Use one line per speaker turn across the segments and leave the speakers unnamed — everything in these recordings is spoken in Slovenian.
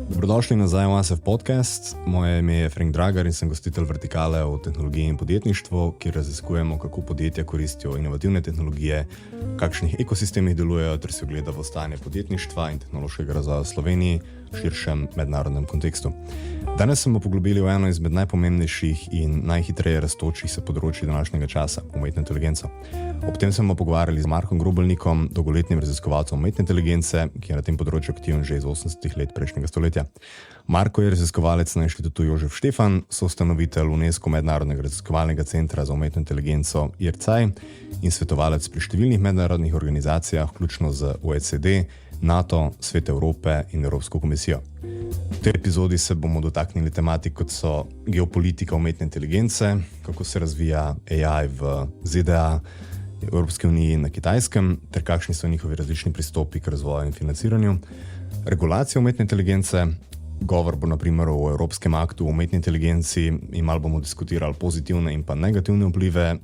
Dobrodošli nazaj v ASEF podcast. Moje ime je Frank Dragar in sem gostitelj vertikale o tehnologiji in podjetništvu, kjer raziskujemo, kako podjetja koristijo inovativne tehnologije, v kakšnih ekosistemih delujejo, ter si ogledamo stanje podjetništva in tehnološkega razvoja v Sloveniji v širšem mednarodnem kontekstu. Danes smo poglobili v eno izmed najpomembnejših in najhitreje rastočih se področij današnjega časa, umetno inteligenco. Ob tem smo pogovarjali z Markom Grubelnikom, dolgoletnim raziskovalcem umetne inteligence, ki je na tem področju aktiven že iz 80 let prejšnjega stoletja. Marko je raziskovalec na Inštitutu Jožef Štefan, soustanovitelj UNESCO Mednarodnega raziskovalnega centra za umetno inteligenco IRCAI in svetovalec pri številnih mednarodnih organizacijah, vključno z OECD, NATO, Svet Evrope in Evropsko komisijo. V tej epizodi se bomo dotaknili tematik, kot so geopolitika umetne inteligence, kako se razvija AI v ZDA, Evropske unije in na Kitajskem, ter kakšni so njihovi različni pristopi k razvoju in financiranju, regulacija umetne inteligence, govor bo na primer o Evropskem aktu o umetni inteligenci in malo bomo diskutirali pozitivne in pa negativne vplive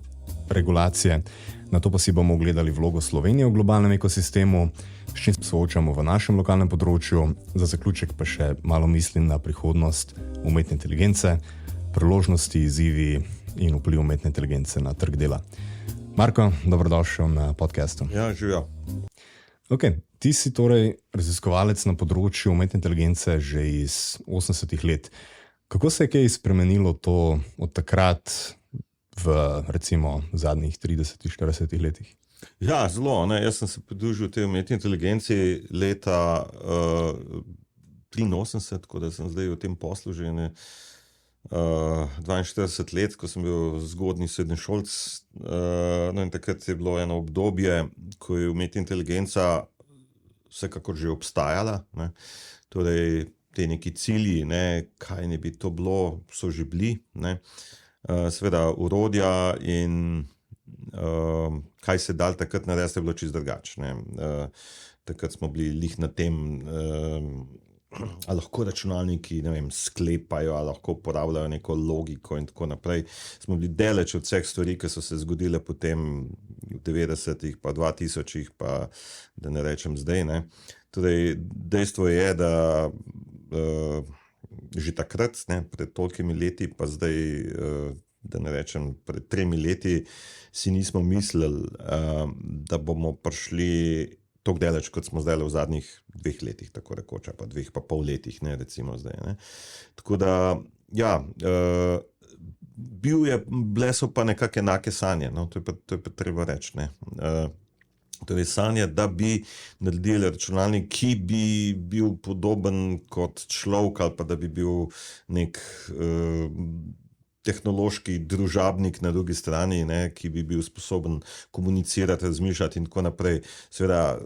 regulacije, nato pa si bomo ogledali vlogo Slovenije v globalnem ekosistemu, s čim se soočamo v našem lokalnem področju, za zaključek pa še malo mislim na prihodnost umetne inteligence, priložnosti, izzivi in vpliv umetne inteligence na trg dela. Marko, dobrodošel na podcastu.
Ja, živijo.
Ok, ti si torej raziskovalec na področju umetne inteligence že iz 80 let. Kako se je kaj spremenilo to od takrat v recimo zadnjih 30-40 letih?
Ja, zelo. Jaz sem se pridružil tej umetni inteligenci leta 83, tako da sem zdaj v tem poslu že 42 let, ko sem bil zgodnji srednješolc. In takrat je bilo eno obdobje, ko je umetna inteligenca vsekakor že obstajala. Torej, te neki cilji, kaj ne bi to bilo, so že bili. Seveda, orodja in kaj se dal takrat narediti, je bilo čisto drugače. Takrat smo bili lih na tem, ali lahko računalniki, sklepajo, ali lahko uporabljajo neko logiko in tako naprej. Smo bili daleč od vseh stvari, ki so se zgodile potem v 90-ih, pa 2000-ih, pa da ne rečem zdaj. Torej, dejstvo je, da že takrat, pred tolikimi leti, pa zdaj, da ne rečem, pred 3 leti, si nismo mislili, da bomo prišli toliko daleč, kot smo zdaj v zadnjih 2 letih, tako rekoč, pa 2,5 letih, recimo zdaj. Tako da, ja, bile so pa nekako enake sanje, to je pa treba reči. Torej sanje, da bi naredili računalnik, ki bi bil podoben kot človek, ali pa da bi bil nek tehnološki družabnik na drugi strani, ki bi bil sposoben komunicirati, razmišljati in tako naprej. Seveda,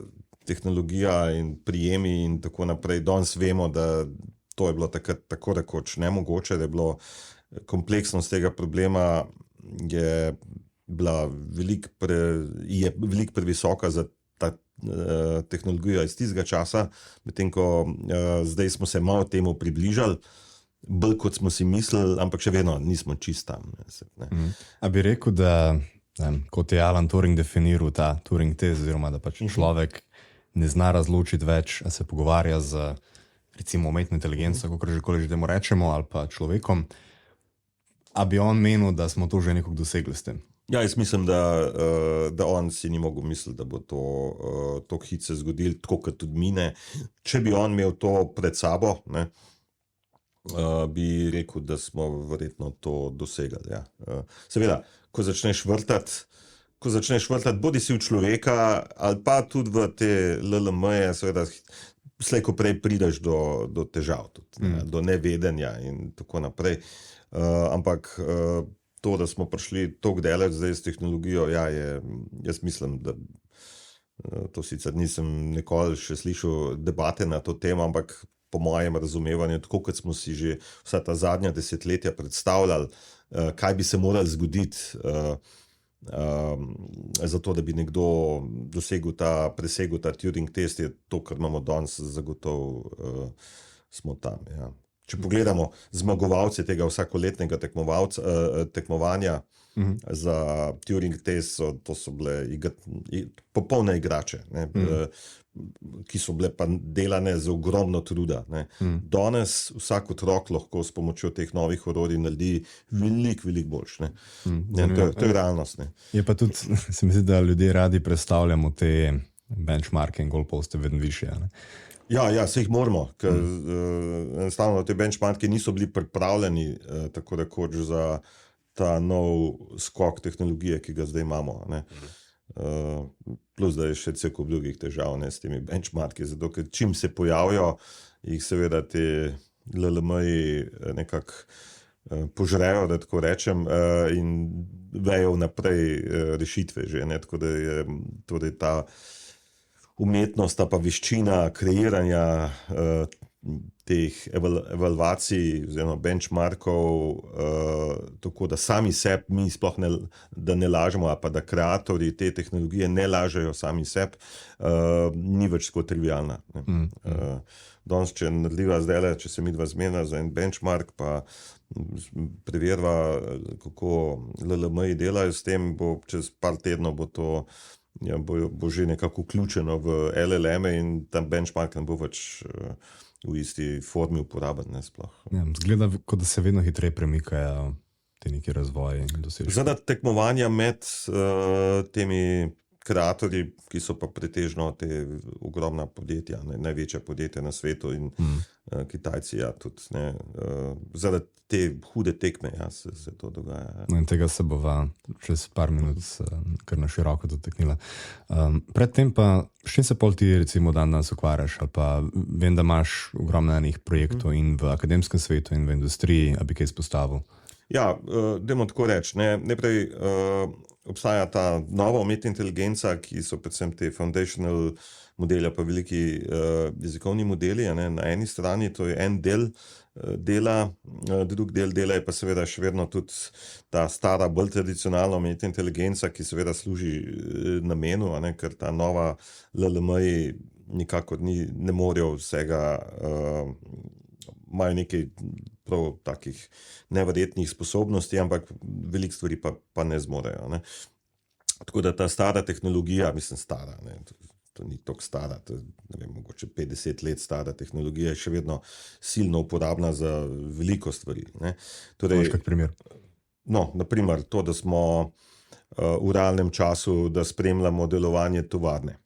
tehnologija in prijemi in tako naprej. Danes vemo, da to je bilo takrat tako rekoč nemogoče, da je bilo kompleksnost tega problema je bila veliko previsoka za ta tehnologijo iz tistega časa, medtem ko zdaj smo se malo temu približali, bolj kot smo si mislili, ampak še vedno nismo čisto tam.
A bi rekel, da kot je Alan Turing definiral ta Turing test, oziroma da pač človek ne zna razločiti več, a se pogovarja z recimo umetno inteligenco, kakor že temu rečemo, ali pa človekom, a bi on menil, da smo to že nekako dosegli s tem?
Ja, jaz mislim, da on si ni mogel misliti, da bo to hit se zgodil, tako kot tudi mine. Če bi on imel to pred sabo, bi rekel, da smo verjetno to dosegli. Ja. Seveda, ko začneš vrtati, bodi si v človeka, ali pa tudi v te LLM-je, seveda, slej ko prej prideš do težav, tudi, do nevedenja in tako naprej. Ampak to, da smo prišli toliko daleč zdaj s tehnologijo, jaz mislim, da to sicer nisem nikoli še slišal debate na to temo, ampak po mojem razumevanju, tako kot smo si že vsa ta zadnja desetletja predstavljali, kaj bi se moralo zgoditi, zato da bi nekdo presegel ta Turing test, je to, kar imamo danes, zagotovo smo tam. Ja. Če pogledamo zmagovalce tega vsakoletnega tekmovanja za Turing test, to so bile popolne igrače, ne, ki so bile pa delane z ogromno truda. Ne. Danes vsak otrok lahko s pomočjo teh novih orodij naredi veliko boljš. Ne. To je realnost. Ne.
Je pa tudi, se mi zdi, da ljudje radi predstavljamo te benchmarke in goalposte vedno više. Ne.
Ja, se jih moramo, ker enostavno te benchmarki niso bili pripravljeni tako rekoč za ta nov skok tehnologije, ki ga zdaj imamo. Ne. Plus, da je še cel kup drugih težav, ne, s temi benchmarki, zato ker čim se pojavijo, jih seveda te LLM-ji nekako požrejo, da tako rečem, in vejo naprej rešitve že, ne, tako da je torej ta umetnost, pa veščina kreiranja teh evalvacij oziroma benchmarkov, tako da sami sebi mi sploh ne lažemo, ali pa da kreatorji te tehnologije ne lažejo sami sebi, ni več tako trivialna. Danes, če narediva zdajle, če se midva zmena za en benchmark, pa preverva, kako LLM-ji delajo s tem, bo čez par tednov bo to bo že nekako vključeno v LLM-e in tam benchmark ne bo več v isti formi uporaben, ne, sploh.
Ja, zgleda, kot da se vedno hitreje premikajo te neki razvoji in dosežki.
Zdaj, tekmovanja med temi kreatorji, ki so pa pretežno te ogromna podjetja, ne, največja podjetja na svetu in Kitajci, ja, tudi, ne, zaradi te hude tekme, ja, se to dogaja. Ja.
No, in tega se bova čez par minut kar na široko dotaknila. Predtem pa, s čim se pol ti recimo danes ukvarjaš, ali pa vem, da imaš ogromno enih projektov in v akademskem svetu in v industriji, a bi kaj izpostavil?
Ja, dajmo tako reči, ne, najprej obstaja ta nova umetna inteligenca, ki so predvsem te foundational modeli, pa veliki jezikovni modeli, ne, na eni strani, to je en del dela, drug del dela je pa seveda še vedno tudi ta stara, bolj tradicionalna umetna inteligenca, ki seveda služi namenu, ne, ker ta nova LLM-ji nikakor ne morejo vsega, imajo nekaj prav takih neverjetnih sposobnosti, ampak veliko stvari pa ne zmorejo. Ne. Tako da ta stara tehnologija, mislim stara, ne, to ni toliko stara, to je, ne vem, mogoče 50 let stara tehnologija, je še vedno silno uporabna za veliko stvari. Ne. Torej,
Moš kak primer?
No, naprimer to, da smo v realnem času, da spremljamo delovanje tovarne.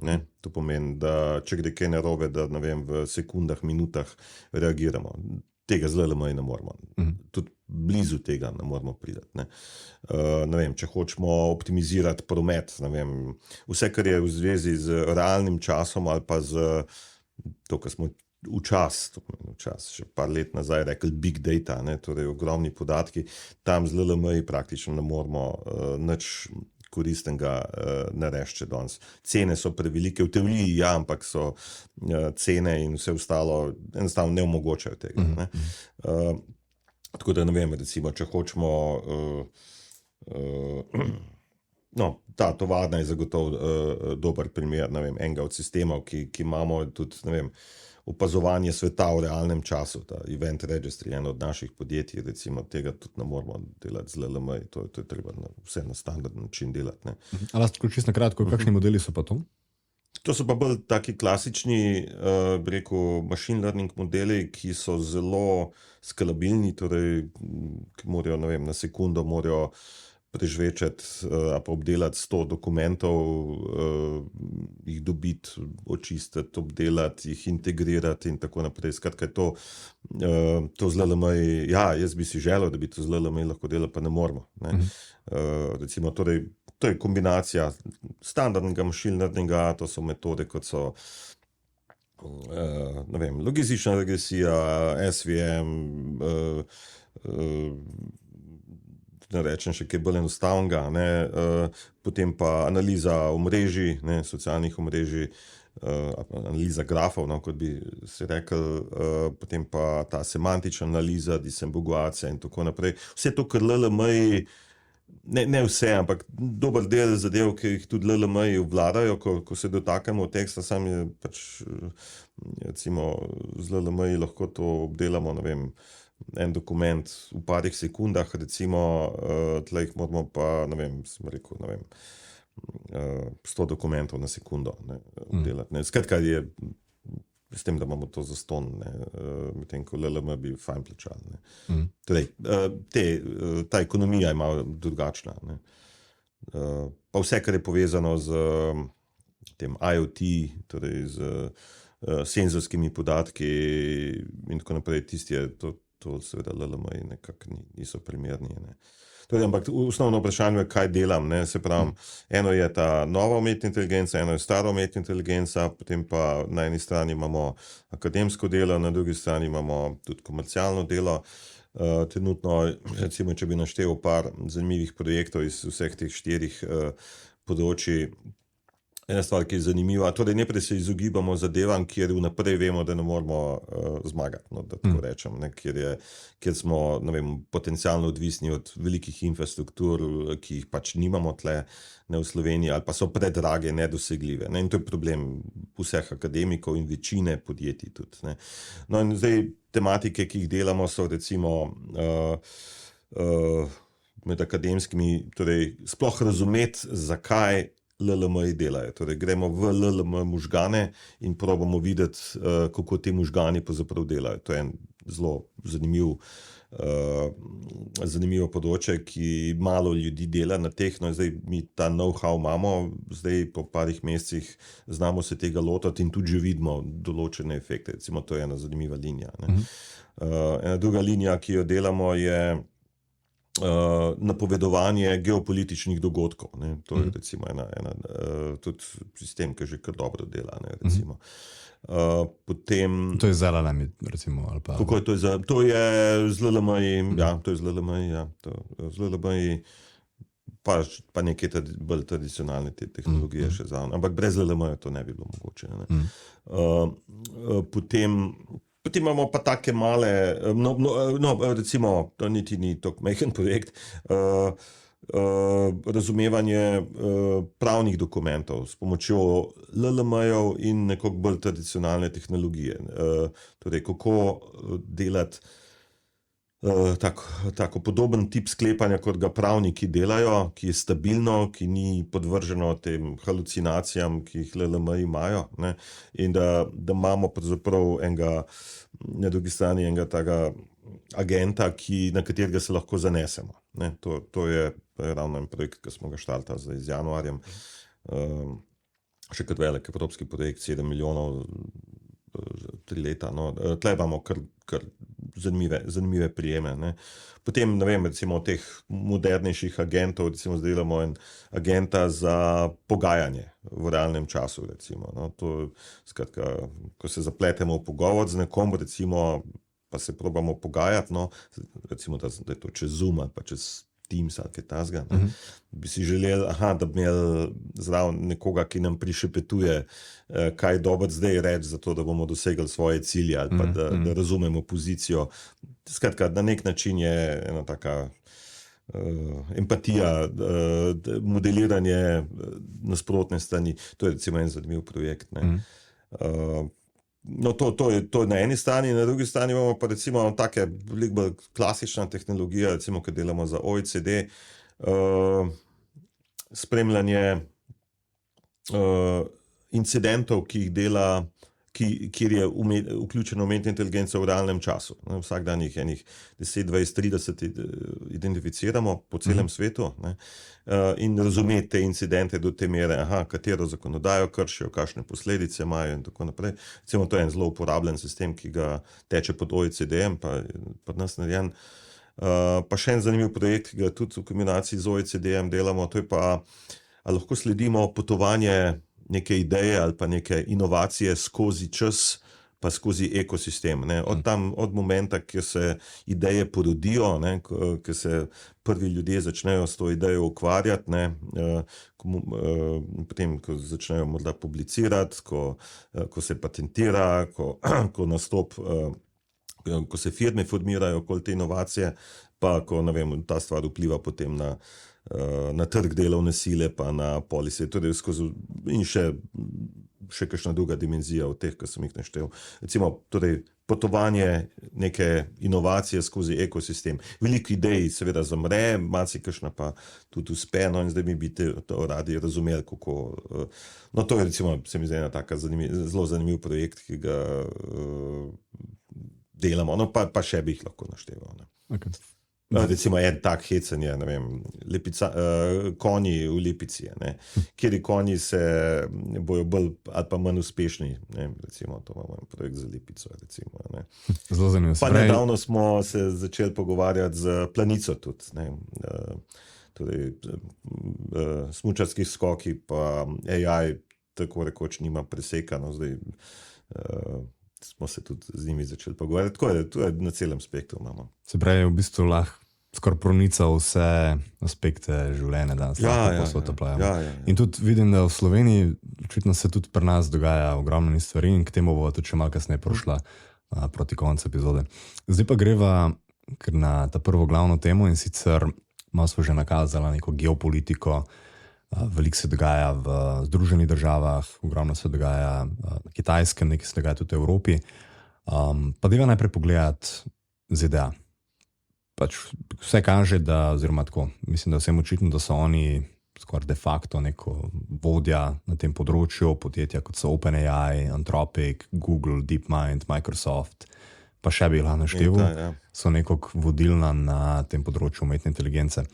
Ne? To pomeni, da če gre kaj narobe, da ne vem, v sekundah, minutah reagiramo. Tega z LLM-ji ne moremo. Tudi blizu tega ne moremo priti. Ne vem, če hočemo optimizirati promet, ne vem, vse, kar je v zvezi z realnim časom ali pa z to, kar smo včasih, še par let nazaj rekli big data, ne, torej ogromni podatki, tam z LLM-ji praktično ne moremo nič koristnega narediti danes. Cene so prevelike, v teoriji ja, ampak so cene in vse ostalo enostavno ne omogočajo tega. Ne. Tako da ne vem, recimo, če hočemo no, ta tovarna je zagotovo dober primer, ne vem, enega od sistemov, ki imamo tudi, ne vem, opazovanje sveta v realnem času, ta Event Registry, eno od naših podjetij, recimo, tega tudi ne moramo delati z LLM-ji, to je treba vse na standardni način delati. Ne.
A lahko čisto na kratko, kakšni modeli so pa to?
To so pa bolj taki klasični, bi rekel, machine learning modeli, ki so zelo skalabilni, torej, ki morajo, ne vem, na sekundo morajo prežvečati ali pa obdelati 100 dokumentov, jih dobiti, očistiti, obdelati, jih integrirati in tako naprej. Skratka, to z LLM-ji, ja, jaz bi si želel, da bi to z LLM-ji lahko delali, pa ne moremo. Ne. Recimo, torej, to je kombinacija standardnega machine learninga, to so metode, kot so ne vem, logistična regresija, SVM, ne rečem še kaj bolj enostavnega, ne, potem pa analiza omrežij, ne, socialnih omrežij, analiza grafov, no, kot bi se rekel, potem pa ta semantična analiza, disambiguacija in tako naprej. Vse to, kar LLM-ji ne vse, ampak dober del zadev, ki jih tudi LLM-ji obvladajo, ko se dotaknemo teksta, sam je pač, recimo, z LLM-ji lahko to obdelamo, ne vem, en dokument v parih sekundah, recimo, tle jih moramo pa, ne vem, sem rekel, ne vem, 100 dokumentov na sekundo, ne, obdelati, ne. Skratka je s tem, da imamo to zastonj, ne, medtem ko LLM bi fajn plačali, ne. Torej, ta ekonomija je malo drugačna, ne. Pa vse, kar je povezano z tem IoT, torej z senzorskimi podatki in tako naprej, tisti je to seveda LLM-ji nekako niso primerni, ne. Torej, ampak osnovno vprašanje je, kaj delam, ne, se pravi, eno je ta nova umetna inteligenca, eno je stara umetna inteligenca, potem pa na eni strani imamo akademsko delo, na drugi strani imamo tudi komercialno delo. Trenutno, recimo, če bi naštel par zanimivih projektov iz vseh teh 4 področij, ena stvar, ki je zanimiva, torej najprej se izogibamo zadevam, kjer vnaprej vemo, da ne moramo zmagati, no, da tako rečem, ne, kjer smo, ne vem, potencialno odvisni od velikih infrastruktur, ki jih pač nimamo tle, ne, v Sloveniji, ali pa so predrage, nedosegljive, ne, in to je problem vseh akademikov in večine podjetij tudi, ne. No, in zdaj tematike, ki jih delamo, so recimo med akademskimi, torej sploh razumeti, zakaj LLM-ji delajo. Torej, gremo v LLM možgane in probamo videti, kako ti možgani pravzaprav delajo. To je en zelo zanimivo področje, ki malo ljudi dela na teh, no, zdaj mi ta know-how imamo, zdaj po parih mesecih znamo se tega lotati in tudi že vidimo določene efekte. Recimo, to je ena zanimiva linija, ne. Ena druga linija, ki jo delamo, je napovedovanje geopolitičnih dogodkov, ne. To je recimo ena tudi sistem, ki že kar dobro dela, ne, recimo. Potem...
To je z LLM-ji, recimo, ali pa...
Kako je to? To je z LLM-ji, ja, to je z LLM-ji, ja. Z LLM-ji pa neke bolj tradicionalne te tehnologije še zraven. Ampak brez LLM-ja to ne bi bilo mogoče, ne. Potem imamo pa take male, recimo, to niti ni tako majhen projekt, razumevanje pravnih dokumentov s pomočjo LLM-jev in nekako bolj tradicionalne tehnologije. Torej, kako delati tako podoben tip sklepanja, kot ga pravniki delajo, ki je stabilno, ki ni podvrženo tem halucinacijam, ki jih LLM-ji imajo, ne, in da imamo pravzaprav na drugi strani enega takega agenta, na katerega se lahko zanesemo, ne. To je ravno en projekt, ki smo ga štartali zdaj z januarjem. Še kot velik evropski projekt, 7 milijonov, 3 leta, no. Tle imamo kar zanimive prijeme, ne. Potem, ne vem, recimo teh modernejših agentov, recimo zdaj delamo en agenta za pogajanje v realnem času, recimo, no. To, skratka, ko se zapletemo v pogovor z nekom, recimo, pa se probamo pogajati, no, recimo, da je to čez Zoom ali pa čez Teams ali kaj takega, ne, bi si želeli, da bi imeli zraven nekoga, ki nam prišepetuje, kaj je dobro zdaj reči, zato da bomo dosegli svoje cilje ali pa da razumemo pozicijo. Skratka, na nek način je ena taka empatija, modeliranje nasprotne strani. To je recimo en zanimiv projekt, ne. No, to je na eni strani, na drugi strani imamo pa recimo take veliko bolj klasična tehnologija, recimo, ko delamo za OECD, spremljanje incidentov, ki jih dela, kjer je vključena umetna inteligenca v realnem času. Vsak dan jih enih 10, 20, 30 identificiramo po celem svetu, ne, in razumeti te incidente do te mere, katero zakonodajo kršijo, kakšne posledice imajo in tako naprej. Recimo, to je en zelo uporabljen sistem, ki ga teče pod OECD-em, pa pri nas narejen. Pa še en zanimiv projekt, ki ga tudi v kombinaciji z OECD-em delamo, to je pa, ali lahko sledimo potovanje neke ideje ali pa neke inovacije skozi čas, pa skozi ekosistem, ne. Od momenta, kjer se ideje porodijo, ne, ko se prvi ljudje začnejo s to idejo ukvarjati, ne, potem, ko začnejo morda publicirati, ko se patentira, ko ko se firme formirajo okoli te inovacije, pa ko, ne vem, ta stvar vpliva potem na trg delovne sile, pa na policy, torej in še kakšna druga dimenzija od teh, ki sem jih naštel. Recimo, torej, potovanje neke inovacije skozi ekosistem. Veliko idej seveda zamre, marsikakšna pa tudi uspe, no in zdaj mi bi to radi razumeli, kako... No, to je recimo, se mi zdi ena taka zelo zanimiv projekt, ki ga delamo, no pa še bi jih lahko našteval. Ne.
Okay.
Recimo en tak hecen je, ne vem, konji v Lipici, ne, kjeri konji se bojo bolj ali pa manj uspešni, ne, recimo, to imamo projekt za Lipico, recimo, ne.
Zelo zanimivo.
Pa nedavno smo se začeli pogovarjati z Planico tudi, ne, torej smučarski skoki pa AI tako rekoč nima presekano, zdaj smo se tudi z njimi začeli pogovarjati, tako je, to je na celem spektru imamo.
Se pravi, v bistvu lahko skoraj pronica vse aspekte življenja danes.
Ja.
In tudi vidim, da v Sloveniji očitno se tudi pri nas dogaja ogromno ni stvari in k temu bo tudi še malo kasneje prišla proti koncu epizode. Zdaj pa greva na ta prvo glavno temo in sicer malo smo že nakazala neko geopolitiko. Veliko se dogaja v Združenih državah, ogromno se dogaja na Kitajskem, nekaj se dogaja tudi v Evropi. Pa deva najprej pogledati ZDA. Pač vse kaže, oziroma tako, mislim, da vsem očitno, da so oni skoraj de facto neko vodja na tem področju, podjetja kot so OpenAI, Anthropic, Google, DeepMind, Microsoft, pa še bi lahko našteval, so nekako vodilna na tem področju umetne inteligence.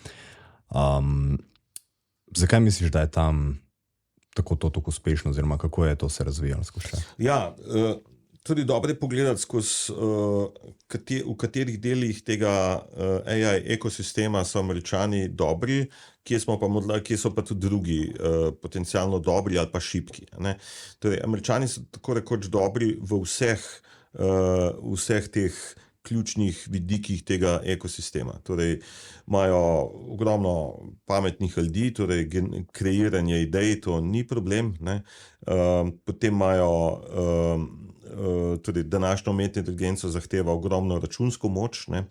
Zakaj misliš, da je tam tako uspešno, oziroma kako je to se razvijalo skozi?
Ja, tudi dobro je pogledati skozi, v katerih delih tega AI ekosistema so Američani dobri, kje so pa tudi drugi potencialno dobri ali pa šibki. Ne? Torej, Američani so tako rekoč dobri v vseh teh ključnih vidikih tega ekosistema. Torej, imajo ogromno pametnih ljudi, torej kreiranje idej, to ni problem. Ne? Potem imajo, torej današnjo umetno inteligenco zahteva ogromno računsko moč, ne?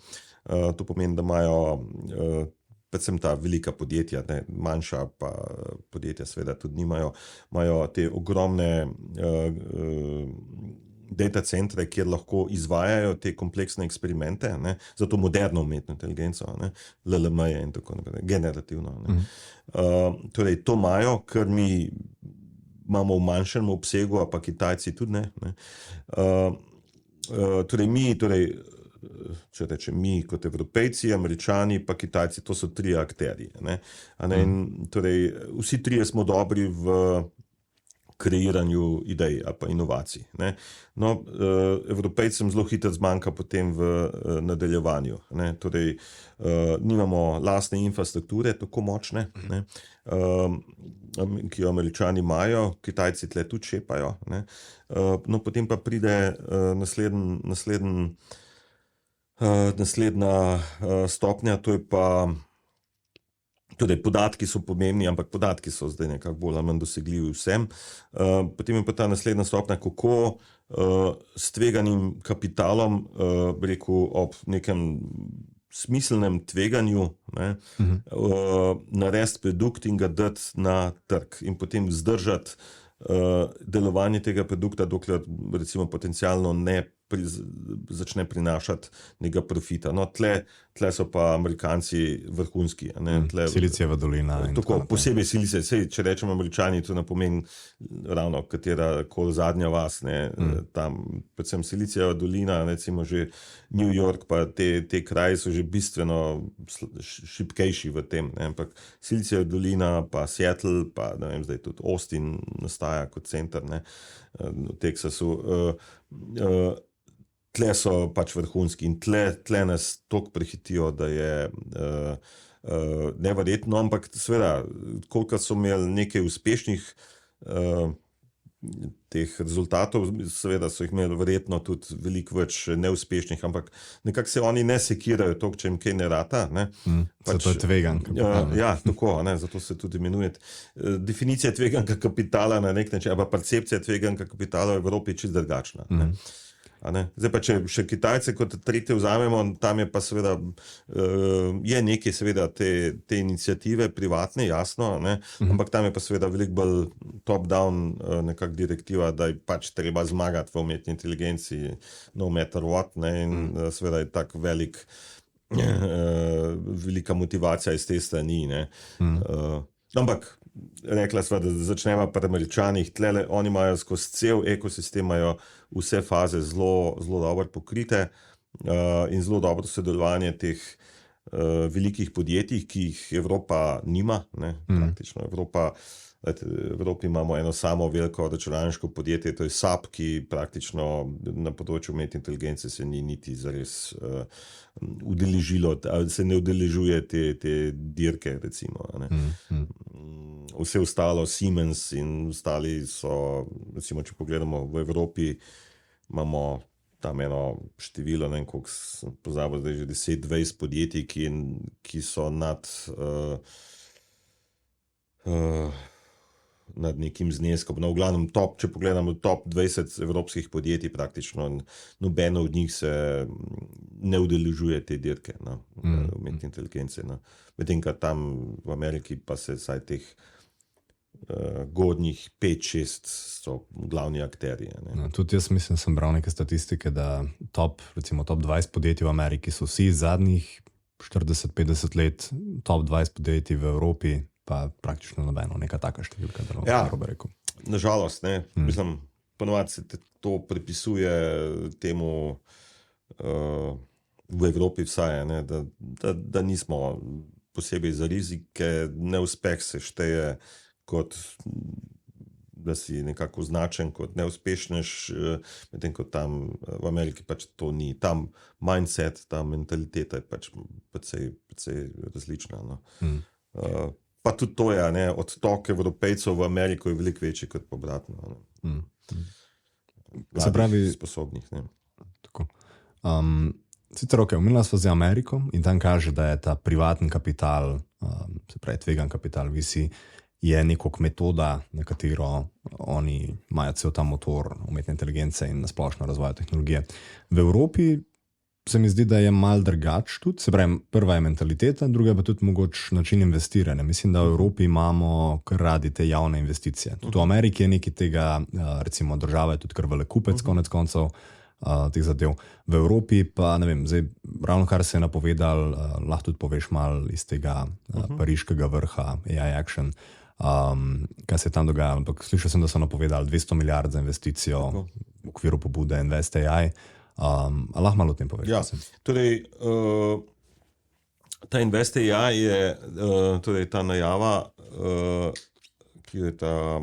To pomeni, da imajo predvsem ta velika podjetja, ne? Manjša pa podjetja seveda tudi nimajo, imajo te ogromne data centre, kjer lahko izvajajo te kompleksne eksperimente, ne, za to moderno umetno inteligenco, ne, LLM-je in tako naprej, generativno. Ne. Torej, to imajo, kar mi imamo v manjšem obsegu, a pa Kitajci tudi ne. Če rečem mi kot Evropejci, Američani pa Kitajci, to so tri akterji. Ne. Torej, vsi trije smo dobri v kreiranju idej ali pa inovacij. Ne. No, Evropejcem zelo hitro zmanjka potem v nadaljevanju. Ne. Torej, nimamo lastne infrastrukture tako močne, ne, ki jo Američani imajo, Kitajci tle tudi šepajo. Ne. No, potem pa pride naslednja stopnja, to je pa torej, podatki so pomembni, ampak podatki so zdaj nekako bolj ali manj dosegljivi vsem. Potem je pa ta naslednja stopnja, kako s tveganim kapitalom, rekel, ob nekem smiselnem tveganju, ne, narediti produkt in ga dati na trg in potem vzdržati delovanje tega produkta, dokler recimo potencialno ne začne prinašati nekega profita. No, tle so pa Amerikanci vrhunski.
Silicijeva dolina.
Tako, posebej Silicija, sej, če rečemo Američani, to ne pomeni ravno katera kol zadnja vas, ne, tam, predvsem Silicijeva dolina, recimo že New York, pa te kraji so že bistveno šibkejši v tem, ne, ampak Silicijeva dolina, pa Seattle, pa ne vem, zdaj tudi Austin nastaja kot center, ne, v Teksasu, tle so pač vrhunski in tle nas toliko prehitijo, da je neverjetno, ampak seveda, koliko so imeli nekaj uspešnih teh rezultatov, seveda so jih imeli verjetno tudi veliko več neuspešnih, ampak nekako se oni ne sekirajo toliko, če jim kaj ne rata. Ne?
Zato je tvegan kapital.
Ja, tako, ne? Zato se tudi imenuje. Definicija tveganega kapitala na nek način, pa percepcija tveganega kapitala v Evropi je čisto drugačna. Zdaj pa, če še Kitajce kot tretje vzamemo, tam je pa seveda, je nekaj seveda te iniciative privatne, jasno, ampak tam je pa seveda veliko bolj top-down nekak direktiva, da je pač treba zmagati v umetni inteligenci, no matter what, in seveda je tak velika motivacija iz te strani, ampak rekla sva, da začnemo pri Američanih, tlele oni imajo skozi cel ekosistem, imajo vse faze zelo dobro pokrite in zelo dobro sodelovanje teh velikih podjetij, ki jih Evropa nima, praktično v Evropi imamo eno samo veliko računalniško podjetje, to je SAP, ki praktično na področju umetne inteligence se ni niti zares udeležilo, se ne udeležuje te dirke, recimo. Vse ostalo, Siemens in ostali so, recimo, če pogledamo v Evropi, imamo tam eno število, ne vem, koliko sem pozabil, zdaj že 10-20 podjetij, ki so nad nekim zneskom. No, v glavnem če pogledamo top 20 evropskih podjetij, praktično nobeno od njih se ne udeležuje te dirke umetne inteligence. Medtem, ko tam v Ameriki pa se vsaj teh godnih 5-6 so glavni akterji.
Tudi jaz mislim, sem bral neke statistike, da recimo top 20 podjetij v Ameriki so vsi zadnjih 40-50 let, top 20 podjetij v Evropi pa praktično nobeno, neka taka številka, da lahko rekel.
Nažalost, mislim, ponovadi se to pripisuje temu v Evropi vsaj, da nismo posebej za rizike, neuspeh se šteje kot, da si nekako označen kot neuspešnež, medtem ko tam v Ameriki pač to ni. Tam mindset, ta mentaliteta je pač precej različna. Pa tudi to je, odtok Evropejcev v Ameriko je veliko večji kot obratno.
Se pravi,
sposobnih.
Tako. Sicer omenila sva z Ameriko in tam kaže, da je ta privatni kapital, se pravi tvegan kapital, VC, je nekako metoda, na katero oni imajo cel ta motor umetne inteligence in nasplošno razvoja tehnologije. V Evropi se mi zdi, da je malo drugače tudi, se pravi, prva je mentaliteta, druga pa tudi mogoče način investiranja. Mislim, da v Evropi imamo kar radi te javne investicije. Tudi v Ameriki je nekaj tega, recimo država je tudi kar velekupec konec koncev teh zadev. V Evropi pa, ne vem, zdaj ravno kar se je napovedal, lahko tudi poveš malo iz tega pariškega vrha AI Action, kaj se je tam dogajalo, ampak slišal sem, da so napovedali 200 milijard za investicijo v okviru pobude Invest AI. Lahko malo o tem poveš?
Ja, torej ta Invest AI je torej ta najava, ki je ta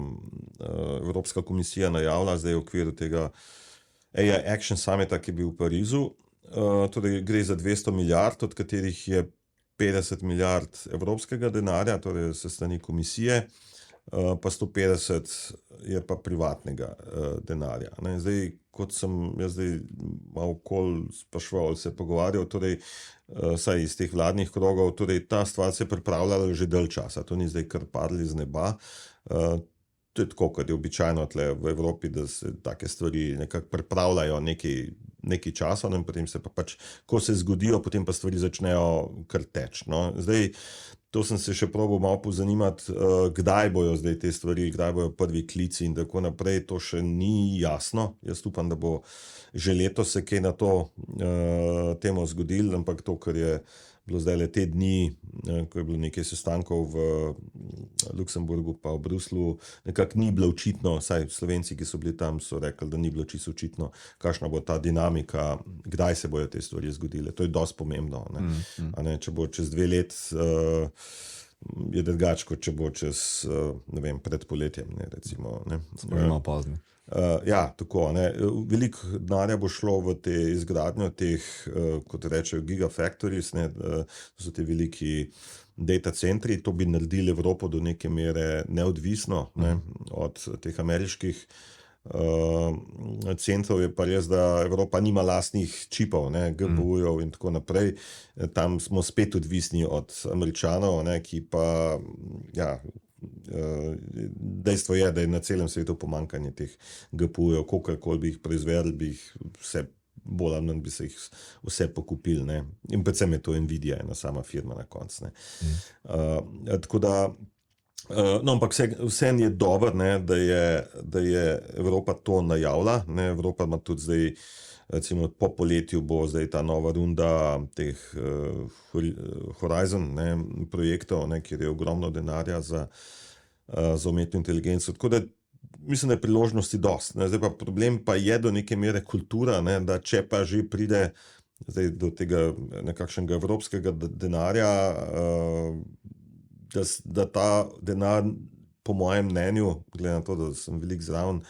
Evropska komisija najavila zdaj v okviru tega AI Action Summita, ki je bil v Parizu. Torej gre za 200 milijard, od katerih je 50 milijard evropskega denarja, torej se strani komisije, pa 150 je pa privatnega denarja. Zdaj, kot sem jaz zdaj malo okoli spraševal, se pogovarjal, torej saj iz teh vladnih krogov, torej ta stvar se je pripravljala že dalj časa, to ni zdaj kar padli z neba. To je tako, kot je običajno tle v Evropi, da se take stvari nekako pripravljajo nekaj časa, in potem se pa pač, ko se zgodijo, potem pa stvari začnejo kar teči. Zdaj, to sem se še probal malo pozanimati, kdaj bojo zdaj te stvari, kdaj bojo prvi klici in tako naprej, to še ni jasno. Jaz upam, da bo že letos se kaj na to temo zgodilo, ampak to, kar je bilo zdaj le te dni, ko je bilo nekaj sestankov v Luksemburgu pa v Bruslu, nekako ni bilo očitno, saj Slovenci, ki so bili tam, so rekli, da ni bilo čisto očitno, kakšna bo ta dinamika, kdaj se bojo te stvari zgodile. To je dosti pomembno. Če bo čez 2 let, je drugače, kot če bo čez, ne vem, pred poletjem, recimo.
Malo pozno.
Ja, tako. Veliko denarja bo šlo v te izgradnjo teh, kot rečejo, gigafactories, to so te veliki data centri, to bi naredili Evropo do neke mere neodvisno od teh ameriških centrov. Je pa res, da Evropa nima lastnih čipov, GPU-jev in tako naprej. Tam smo spet odvisni od Američanov, ki pa, ja, Dejstvo je, da je na celem svetu pomanjkanje teh GPU-jev, kolikor bi jih proizvedli, bi jih vse bolj ali manj bi se jih vse pokupili, ne. In predvsem je to Nvidia, ena sama firma na koncu, ne. Tako da, no, ampak vseeno je dobro, ne, da je Evropa to najavila, ne. Evropa ima tudi zdaj, recimo po poletju bo zdaj ta nova runda teh Horizon, ne, projektov, ne, kjer je ogromno denarja za umetno inteligenco. Tako da mislim, da je priložnosti dosti. Zdaj pa problem pa je do neke mere kultura, ne, da če pa že pride zdaj do tega nekakšnega evropskega denarja, da ta denar, po mojem mnenju, glede na to, da sem veliko zraven,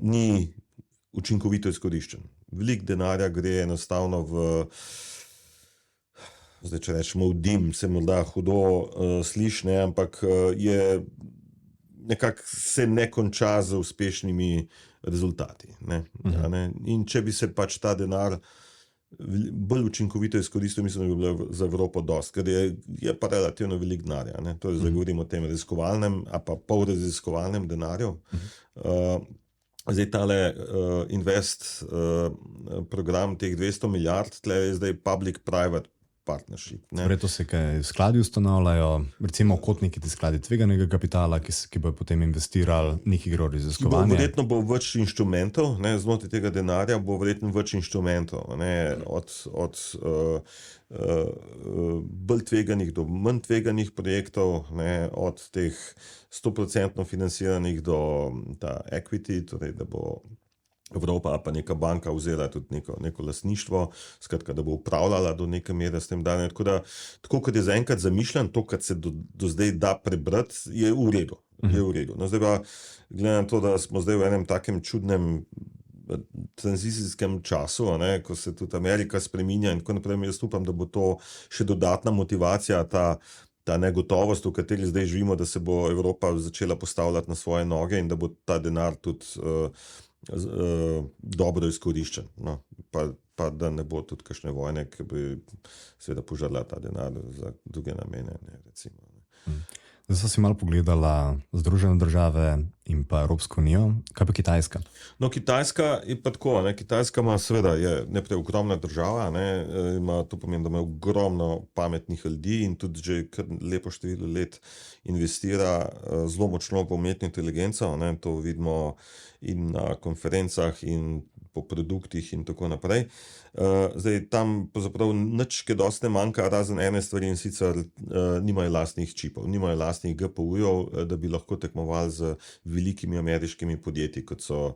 ni učinkovito izkoriščen. Veliko denarja gre enostavno zdaj če rečemo v dim, se morda hudo sliši, ne, ampak je nekako se ne konča z uspešnimi rezultati, ne. In če bi se pač ta denar bolj učinkovito izkoristil, mislim, da bi bilo za Evropo dosti, ker je pa relativno veliko denarja, ne. To je, zdaj govorimo o tem raziskovalnem, a pa polraziskovalnem denarju. Zdaj tale invest program teh 200 milijard, tle je zdaj public-private partnership, ne.
Torej, to se kaj skladi ustanavljajo, recimo kot neki skladi tveganega kapitala, ki bo potem investirali, neki gre v raziskovanje.
Verjetno bo več inštrumentov, ne, znotraj tega denarja bo verjetno več inštrumentov, ne, od bolj tveganih do manj tveganih projektov, ne, od teh 100% financiranih do ta equity, torej da bo Evropa pa neka banka vzela tudi neko lastništvo, skratka, da bo upravljala do neke mere s tem danjem. Tako kot je zaenkrat zamišljen, to, kar se do zdaj da prebrati, je v redu. No, zdaj pa, glede na to, da smo zdaj v enem takem čudnem tranzicijskem času, ne, ko se tudi Amerika spreminja in tako naprej, jaz upam, da bo to še dodatna motivacija, ta negotovost, v kateri zdaj živimo, da se bo Evropa začela postavljati na svoje noge in da bo ta denar tudi dobro izkoriščen, no, pa da ne bo tudi kakšne vojne, ki bi seveda požrla ta denar za druge namene, ne, recimo.
Zdaj so si malo pogledala Združene države in pa Evropsko unijo. Kaj pa Kitajska?
No, Kitajska je pa tako, ne, Kitajska ima seveda, je najprej ogromna država, ne, to pomeni, da ima ogromno pametnih ljudi in tudi že kar lepo število let investira zelo močno v umetno inteligenco, ne, to vidimo in na konferencah in po produktih in tako naprej. Zdaj tam pravzaprav nič kaj dosti ne manjka, razen ene stvari, in sicer nimajo lastnih čipov, nimajo lastnih GPU-jev, da bi lahko tekmovali z velikimi ameriškimi podjetji, kot so,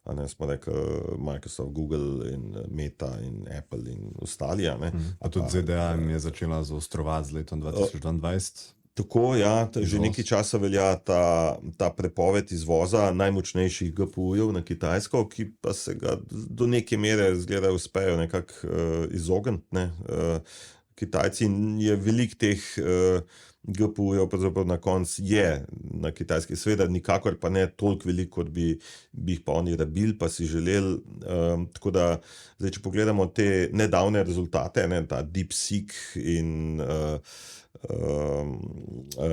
smo rekli, Microsoft, Google in Meta in Apple in ostali.
A tudi ZDA je začela zaostrovati z letom 2022?
Tako, ja, že nekaj časa velja ta prepoved izvoza najmočnejših GPU-jev na Kitajsko, ki pa se ga do neke mere zgleda uspejo nekako izogniti, ne. Kitajci, je veliko teh GPU-jev pravzaprav na koncu je na Kitajski, seveda nikakor pa ne toliko veliko, kot bi jih pa oni rabili, pa si želeli, tako da zdaj, če pogledamo te nedavne rezultate, ne, ta DeepSeek in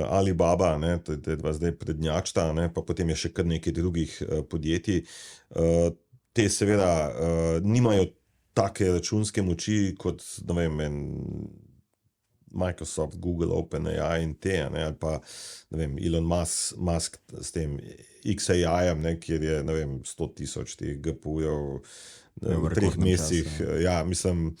Alibaba, ne, te dva zdaj prednjačta, ne, pa potem je še kar nekaj drugih podjetij. Te seveda nimajo take računske moči kot, ne vem, Microsoft, Google, OpenAI in te, ne, ali pa, ne vem, Elon Musk s tem XAI-em, ne, kjer je, ne vem, 100,000 teh GPU-jev v 3 mesecih. Ja, mislim,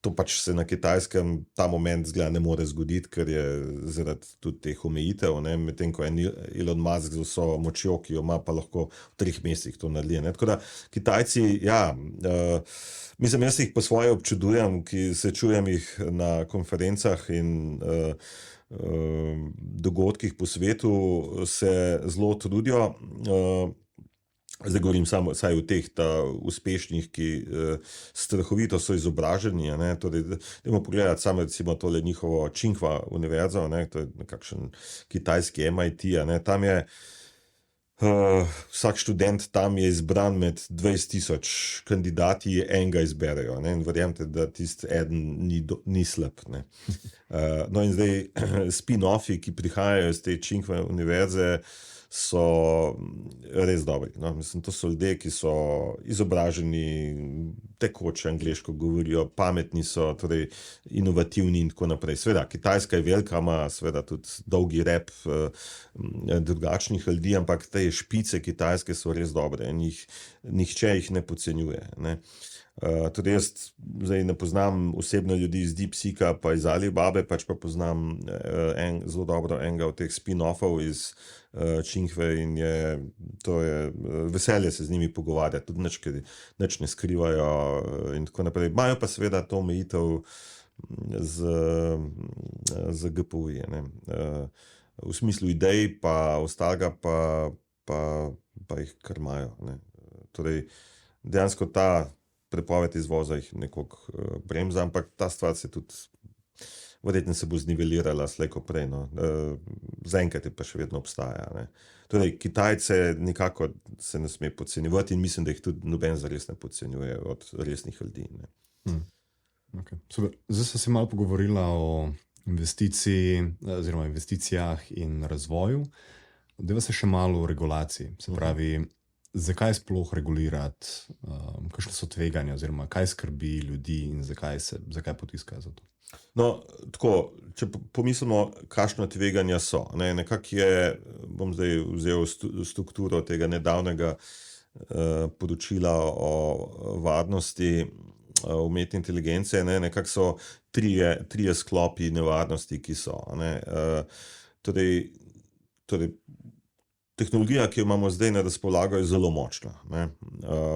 to pač se na Kitajskem ta moment zgleda ne more zgoditi, ker je zaradi tudi teh omejitev, ne, medtem ko Elon Musk z vso močjo, ki jo ima, pa lahko v 3 mesecih to naredi, ne. Tako da Kitajci, ja, mislim, jaz jih po svoje občudujem, ki srečujem jih na konferencah in dogodkih po svetu, se zelo trudijo. Zdaj govorim samo vsaj o teh uspešnih, ki strahovito so izobraženi, ne, torej, dajmo pogledati samo recimo tole njihovo Tsinghua univerzo, ne, to je nekakšen kitajski MIT, ne, tam je Vsak študent tam je izbran med 20,000 kandidati, enega izberejo. Ne? In verjemite, da tisti eden ni slab. Ne? No in zdaj spin-offi, ki prihajajo iz te Tsinghua univerze, so res dobri. No? Mislim, to so ljudje, ki so izobraženi, tekoče angleško govorijo, pametni so, torej inovativni in tako naprej. Sveda, Kitajska je velika, ima sveda tudi dolgi rep drugačnih ljudi, ampak te špice Kitajske so res dobre in nihče jih ne podcenjuje. Ne? Tudi jaz zdaj ne poznam osebno ljudi iz DeepSeeka pa iz Alibabe, pač pa poznam zelo dobro enega od teh spin-offov iz Tsinghue in to je veselje se z njimi pogovarjati, tudi nič ne skrivajo in tako naprej. Imajo pa seveda to omejitev z GPU-ji, v smislu idej pa ostalega pa jih kar imajo. Torej, dejansko ta prepoved izvoza jih nekoliko bremza, ampak ta stvar se tudi verjetno se bo znivelirala slej ko prej. No. Zaenkrat je pa še vedno obstaja. Ne. Torej, Kitajce nikako se ne sme podcenjevati in mislim, da jih tudi noben zares ne podcenjuje od resnih ljudi. Ne.
Okay. Zdaj smo se malo pogovorila o investicijah in razvoju. Deva se še malo o regulaciji. Se pravi, zakaj sploh regulirati, kakšne so tveganja oziroma kaj skrbi ljudi in zakaj potiskajo za to?
No, tako, če pomislimo, kakšno tveganja so. Nekako bom zdaj vzel strukturo tega nedavnega poročila o varnosti umetne inteligence, nekako so trije sklopi nevarnosti, ki so. Torej, tehnologija, ki jo imamo zdaj na razpolago, je zelo močna.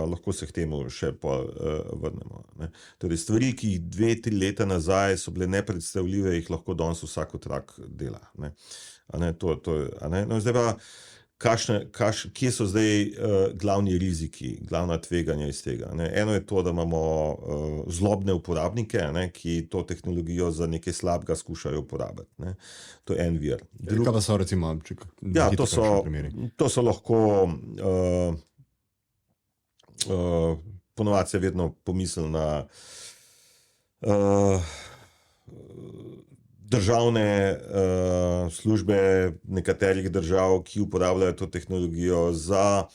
Lahko se k temu še vrnemo. Torej, stvari, ki jih 2-3 leta nazaj so bile nepredstavljive, jih lahko danes vsak otrok dela. No, zdaj pa, kje so zdaj glavni riziki, glavna tveganja iz tega? Eno je to, da imamo zlobne uporabnike, ki to tehnologijo za nekaj slabega skušajo uporabiti. To je en vir.
Kaj pa so recimo?
To so lahko ponovadi se vedno pomisli na državne službe nekaterih držav, ki uporabljajo to tehnologijo za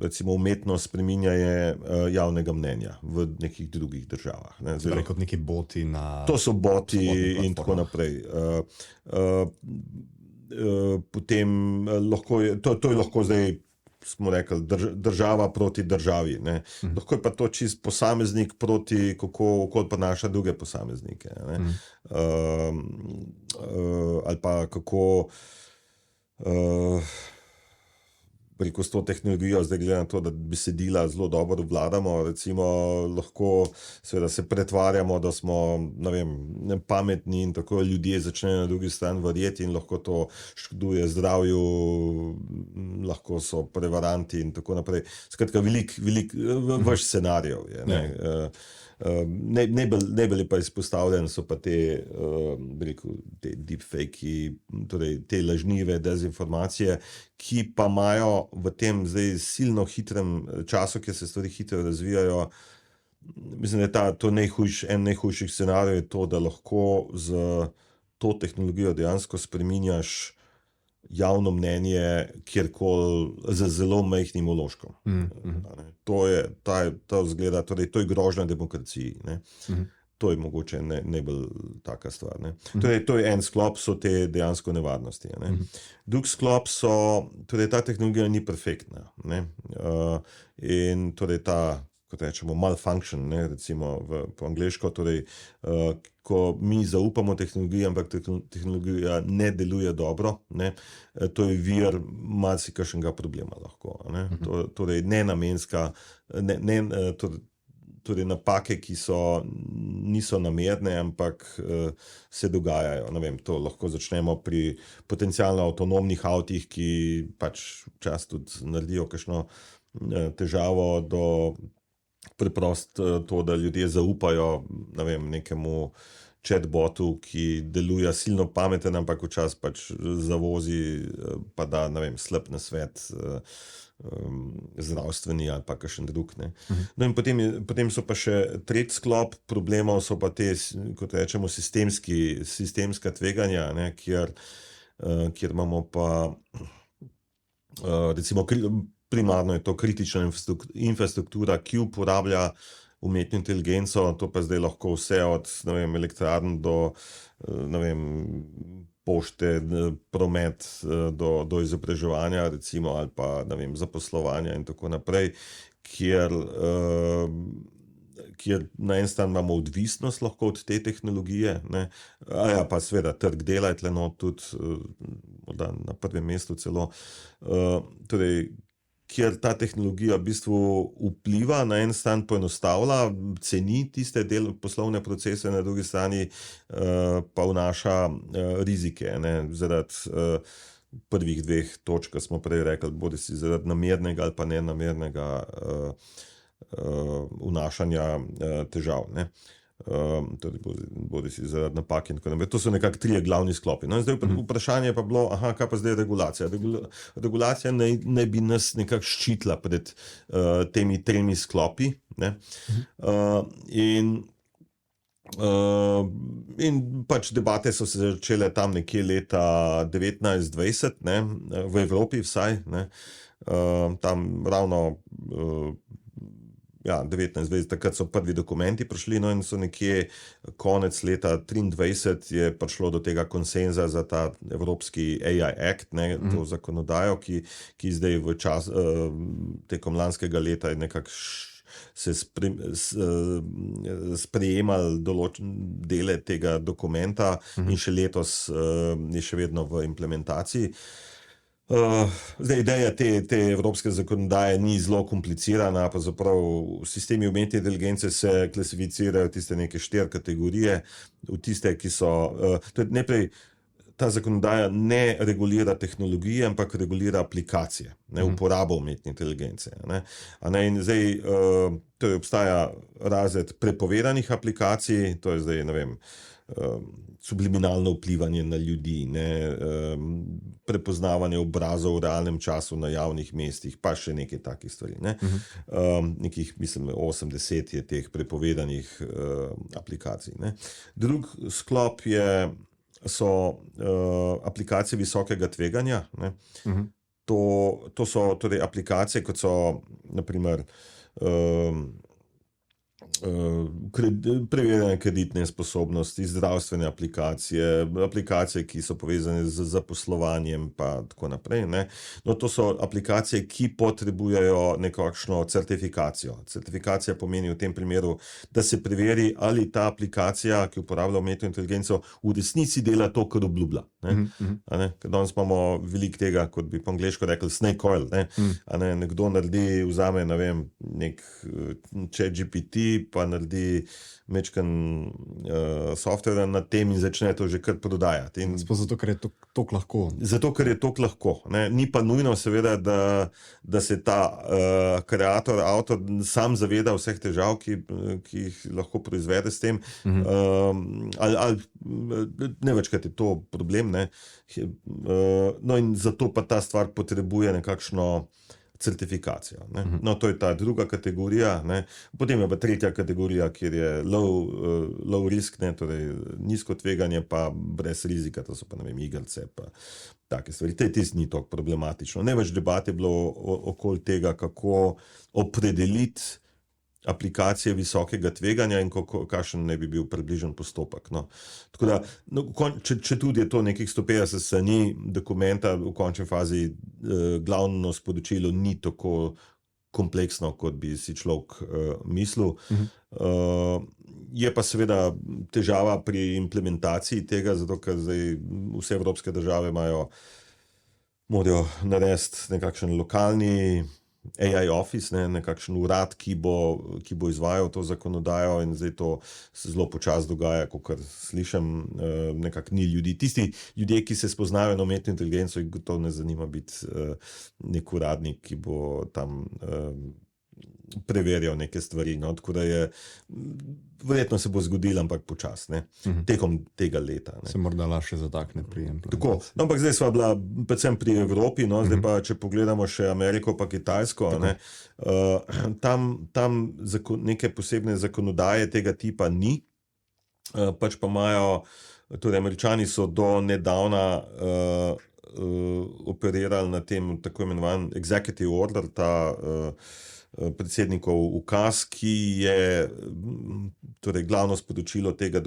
recimo umetno spreminjanje javnega mnenja v nekih drugih državah.
Zdaj, kot neki boti na...
To so boti in tako naprej. Potem to je lahko zdaj, smo rekli, država proti državi. Lahko je pa to čist posameznik proti kako pa naša druge posameznike. Ali pa kako preko s to tehnologijo, zdaj glede na to, da besedila zelo dobro obvladamo, recimo lahko seveda se pretvarjamo, da smo, ne vem, pametni in tako ljudje začnejo na drugi strani verjeti in lahko to škoduje zdravju, lahko so prevaranti in tako naprej. Skratka, velik vaš scenarijev je. Najbolj pa izpostavljeni so pa te deepfake, torej te lažnive dezinformacije, ki pa imajo v tem zdaj silno hitrem času, kjer se stvari hitro razvijajo. Mislim, da je to en najhujših scenarijev je to, da lahko z to tehnologijo dejansko spreminjaš javno mnenje kjerkoli z zelo majhnim vložkom. To je grožnja demokraciji. To je mogoče najbolj taka stvar. To je en sklop, so te dejansko nevarnosti. Drug sklop so, torej ta tehnologija ni perfektna. In torej ta, kot rečemo, malfunction, recimo po angleško, torej ko mi zaupamo tehnologiji, ampak tehnologija ne deluje dobro, to je vir marsikakšnega problema lahko. Torej nenamenska, torej napake, ki niso namerne, ampak se dogajajo. Ne vem, to lahko začnemo pri potencialno avtonomnih avtih, ki pač včasih tudi naredijo kakšno težavo, do preprosto to, da ljudje zaupajo, ne vem, nekemu chatbotu, ki deluje silno pameten, ampak včasih pač zavozi, pa da, ne vem, slab nasvet, zdravstveni ali pa kakšen drug, ne. No in potem so pa še tretji sklop problemov, so pa te, kot rečemo, sistemska tveganja, ne, kjer imamo pa, recimo, primarno je to kritična infrastruktura, ki uporablja umetno inteligenco, to pa zdaj lahko vse od, ne vem, elektrarn do, ne vem, pošte, promet, do izobraževanja, recimo, ali pa, ne vem, zaposlovanja in tako naprej, kjer na en stran imamo odvisnost lahko od te tehnologije, ne, pa seveda trg dela je tle not tudi, morda na prvem mestu celo, torej, kjer ta tehnologija v bistvu vpliva, na en stran poenostavlja, ceni tiste poslovne procese, na drugi strani pa vnaša rizike, ne, zaradi prvih dveh točk, ko smo prej rekli, bodisi zaradi namernega ali pa nenamernega vnašanja težav, ne. Torej bodisi zaradi napak in tako naprej. To so nekako trije glavni sklopi. No in zdaj vprašanje pa bilo, kaj pa zdaj regulacija? Regulacija naj bi nas nekako ščitila pred temi tremi sklopi, ne. In pač debate so se začele tam nekje leta 1920, ne, v Evropi vsaj, ne, tam ravno 1920, takrat so prvi dokumenti prišli, no in so nekje konec leta 23 je prišlo do tega konsenza za ta Evropski AI Act, ne, to zakonodajo, ki zdaj tekom lanskega leta je nekako se sprejemali dele tega dokumenta in še letos je še vedno v implementaciji. Zdaj, ideja te evropske zakonodaje ni zelo komplicirana, pravzaprav sistemi umetne inteligence se klasificirajo tiste neke 4 kategorije, v tiste, ki so, najprej ta zakonodaja ne regulira tehnologije, ampak regulira aplikacije, ne, uporabo umetne inteligence, ne. In zdaj, torej obstaja razred prepovedanih aplikacij, to je zdaj, ne vem, subliminalno vplivanje na ljudi, ne, prepoznavanje obrazov v realnem času na javnih mestih, pa še nekaj takih stvari, ne. Nekih, mislim, 80 je teh prepovedanih aplikacij, ne. Drug sklop so aplikacije visokega tveganja, ne. To so torej aplikacije, kot so na primer preverjanje kreditne sposobnosti, zdravstvene aplikacije, ki so povezane z zaposlovanjem pa tako naprej, ne. No, to so aplikacije, ki potrebujejo nekakšno certifikacijo. Certifikacija pomeni v tem primeru, da se preveri, ali ta aplikacija, ki uporablja umetno inteligenco, v resnici dela to, kar obljublja, ne. Ker danes imamo veliko tega, kot bi po angleško rekli, snake oil, ne. Nekdo vzame, ne vem, nek ChatGPT, pa naredi majčken software nad tem in začne to že kar prodajati.
Sploh zato, ker je toliko lahko.
Zato, ker je toliko lahko, ne. Ni pa nujno seveda, da se ta kreator, avtor sam zaveda vseh težav, ki jih lahko proizvede s tem, ali ne večkrat je to problem, ne. No in zato pa ta stvar potrebuje nekakšno certifikacijo, ne. No, to je ta druga kategorija, ne. Potem je pa tretja kategorija, kjer je low risk, ne, torej nizko tveganje pa brez rizika, to so pa, ne vem, igrice pa take stvari. Tisto ni toliko problematično. Največ debat je bilo okoli tega, kako opredeliti aplikacije visokega tveganja in kakšen naj bi bil približen postopek, no. Tako da, če tudi je to nekih 150 strani dokumenta, v končni fazi glavno sporočilo ni tako kompleksno, kot bi si človek mislil. Je pa seveda težava pri implementaciji tega, zato ker zdaj vse evropske države morajo narediti nekakšen lokalni AI office, ne, nekakšen urad, ki bo izvajal to zakonodajo in zdaj to se zelo počasi dogaja, kakor slišim, nekako ni ljudi. Tisti ljudje, ki se spoznajo na umetno inteligenco, jih gotovo ne zanima biti nek uradnik, ki bo tam preverjal neke stvari. No? Tako da je, verjetno se bo zgodilo, ampak počasno, tekom tega leta. Ne?
Se morda lahko še zatakne pri implementaciji.
Tako, no, ampak zdaj sva bila predvsem pri Evropi, no? Zdaj pa, če pogledamo še Ameriko pa Kitajsko, ne? Tam neke posebne zakonodaje tega tipa ni, pač pa imajo, torej Američani so do nedavna operirali na tem tako imenovan executive order, ta predsednikov ukaz, ki je torej glavno sporočilo tega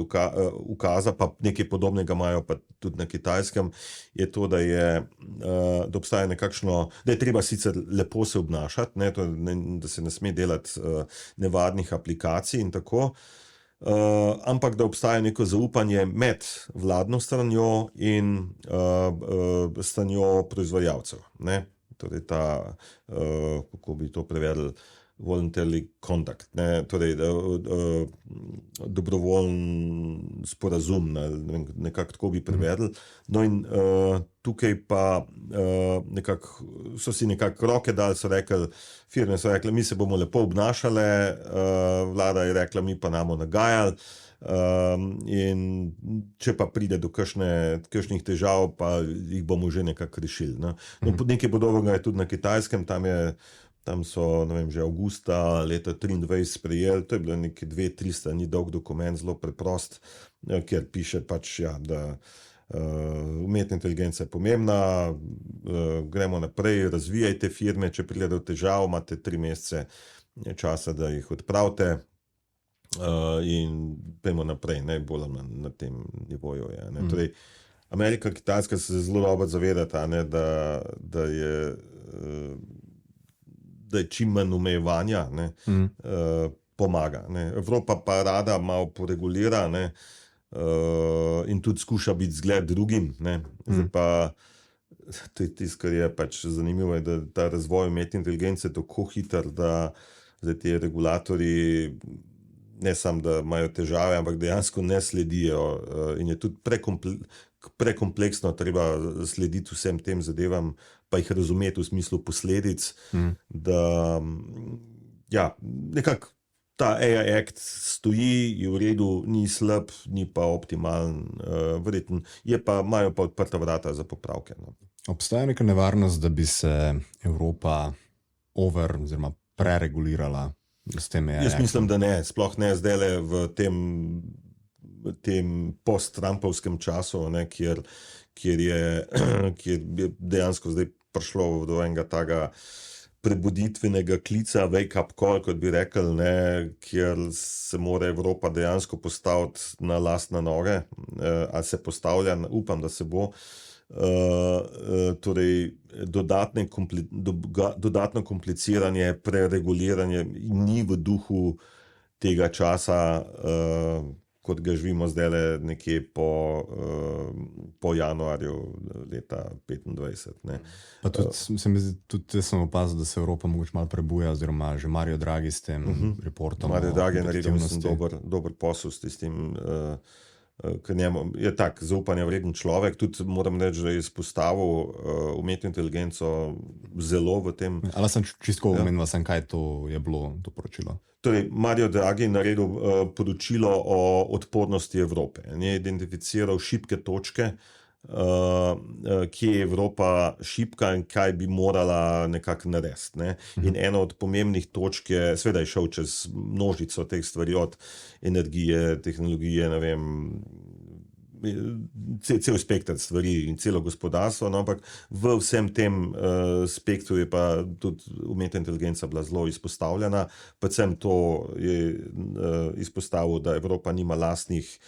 ukaza, pa nekaj podobnega imajo pa tudi na Kitajskem, je to, da obstaja nekakšno, da je treba sicer lepo se obnašati, ne, da se ne sme delati nevarnih aplikacij in tako, ampak da obstaja neko zaupanje med vladno stranjo in stranjo proizvajalcev. Ne? Torej ta, kako bi to prevedli, voluntary conduct, ne? Torej dobrovoljen sporazum, nekako tako bi prevedli. No in tukaj pa so si nekako roke dali, firme so rekli, mi se bomo lepo obnašale, vlada je rekla, mi pa namo nagajali, in če pa pride do kakšnih težav, pa jih bomo že nekako rešili. No, nekaj podobnega je tudi na Kitajskem, tam so, ne vem, že avgusta leta 2023 sprejeli, to je bilo nekaj 2-3 strani dolg dokument, zelo preprost, kjer piše pač, ja, da umetna inteligenca je pomembna, gremo naprej, razvijajte firme, če pride do težav, imate 3 mesece časa, da jih odpravite, in pojmo naprej, ne, bolj na tem nivoju je. Ne. Torej, Amerika, Kitajska se zelo dobro zavedata, ne, da je čim manj omejevanja, ne, pomaga. Ne. Evropa pa rada malo poregulira, ne, in tudi skuša biti zgled drugim. Ne. Zdaj pa tisto, kar je pač zanimivo, je, da ta razvoj umetne inteligence je tako hiter, da zdaj ti regulatorji ne samo, da imajo težave, ampak dejansko ne sledijo, in je tudi prekompleksno treba slediti vsem tem zadevam, pa jih razumeti v smislu posledic, da ja, nekako ta AI Act stoji, je v redu, ni slab, ni pa optimalen, verjetno, imajo pa odprta vrata za popravke. No.
Obstaja neka nevarnost, da bi se Evropa oziroma preregulirala s tem AI?
Jaz mislim, da ne, sploh ne zdajle v tem post-trumpovskem času, ne, kjer je dejansko zdaj prišlo do enega taga prebuditvenega klica, wake up call, kot bi rekli, ne, kjer se mora Evropa dejansko postaviti na lastne noge, ali se postavlja, upam, da se bo. Torej dodatno kompliciranje, prereguliranje ni v duhu tega časa, kot ga živimo zdaj nekje po januarju leta 2025. Ne.
Pa tudi, se mi zdi, tudi sem opazil, da se Evropa mogoče malo prebuja, oziroma že Mario Draghi s tem reportom.
Mario Draghi je naredil, mislim, dober posel s tistim, ker njemu je tak zaupanja vreden človek, tudi moram reči, da je izpostavil umetno inteligenco zelo v tem.
Ali sem čisto omenil, kaj to je bilo, to poročilo?
Torej, Mario Draghi je naredil poročilo o odpornosti Evrope. Je identificiral šibke točke, kje je Evropa šibka in kaj bi morala nekako narediti. Ne? In ena od pomembnih točk je, seveda je šel čez množico teh stvari, od energije, tehnologije, ne vem, cel spektr stvari in celo gospodarstvo, no, ampak v vsem tem spektru je pa tudi umetna inteligenca bila zelo izpostavljena. Predvsem to je izpostavil, da Evropa nima lastnih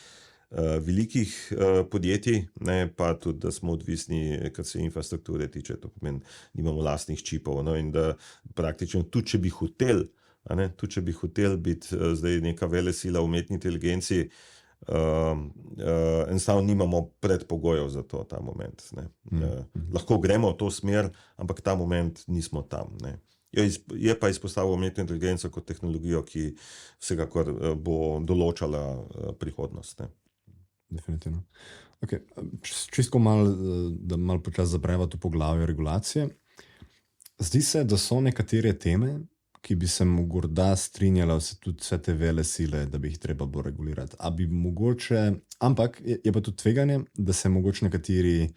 velikih podjetij, ne, pa tudi, da smo odvisni, kar se infrastrukture tiče, to pomeni, nimamo lastnih čipov, no, in da praktično tudi, če bi hotel biti zdaj neka velesila umetni inteligenci, enostavno nimamo predpogojev za to ta moment. Ne. Lahko gremo v to smer, ampak ta moment nismo tam. Ne. Je pa izpostavil umetno inteligenco kot tehnologijo, ki vsekakor bo določala prihodnost. Ne.
Definitivno. Okay. Čisto malo, da malo počasi zapreva to poglavje regulacije. Zdi se, da so nekatere teme, ki bi se morda strinjala vse te vele sile, da bi jih treba bolj regulirati. A bi mogoče, ampak je pa tudi tveganje, da se mogoče nekateri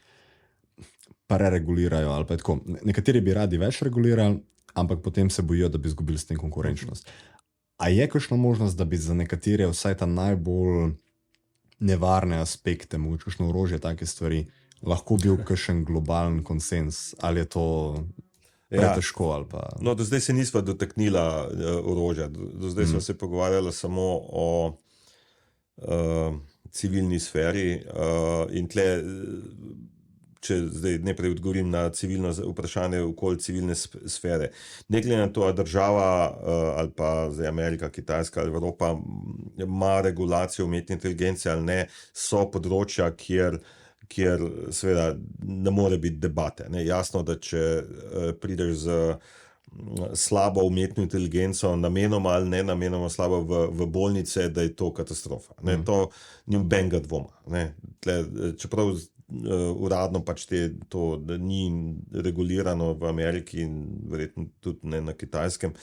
preregulirajo ali pa je tako. Nekateri bi radi več regulirali, ampak potem se bojijo, da bi izgubili s tem konkurenčnost. A je kakšna možnost, da bi za nekatere vsaj ta najbolj nevarne aspekte, mogoče kakšno orožje, take stvari, lahko bil kakšen globalen konsens, ali je to pretežko ali pa...
No, do zdaj se nisva dotaknila orožja. Do zdaj sva se pogovarjala samo o civilni sferi in tle, če zdaj najprej odgovorim na civilno vprašanje okoli civilne sfere. Ne glede na to, a država ali pa zdaj Amerika, Kitajska ali Evropa ima regulacijo umetne inteligence ali ne, so področja, kjer seveda ne more biti debate. Ne? Jasno, da če prideš z slabo umetno inteligenco, namenoma ali ne namenoma slabo v bolnice, da je to katastrofa. Ne? To ni nobenega dvoma. Ne? Čeprav uradno pač to ni regulirano v Ameriki in verjetno tudi ne na Kitajskem,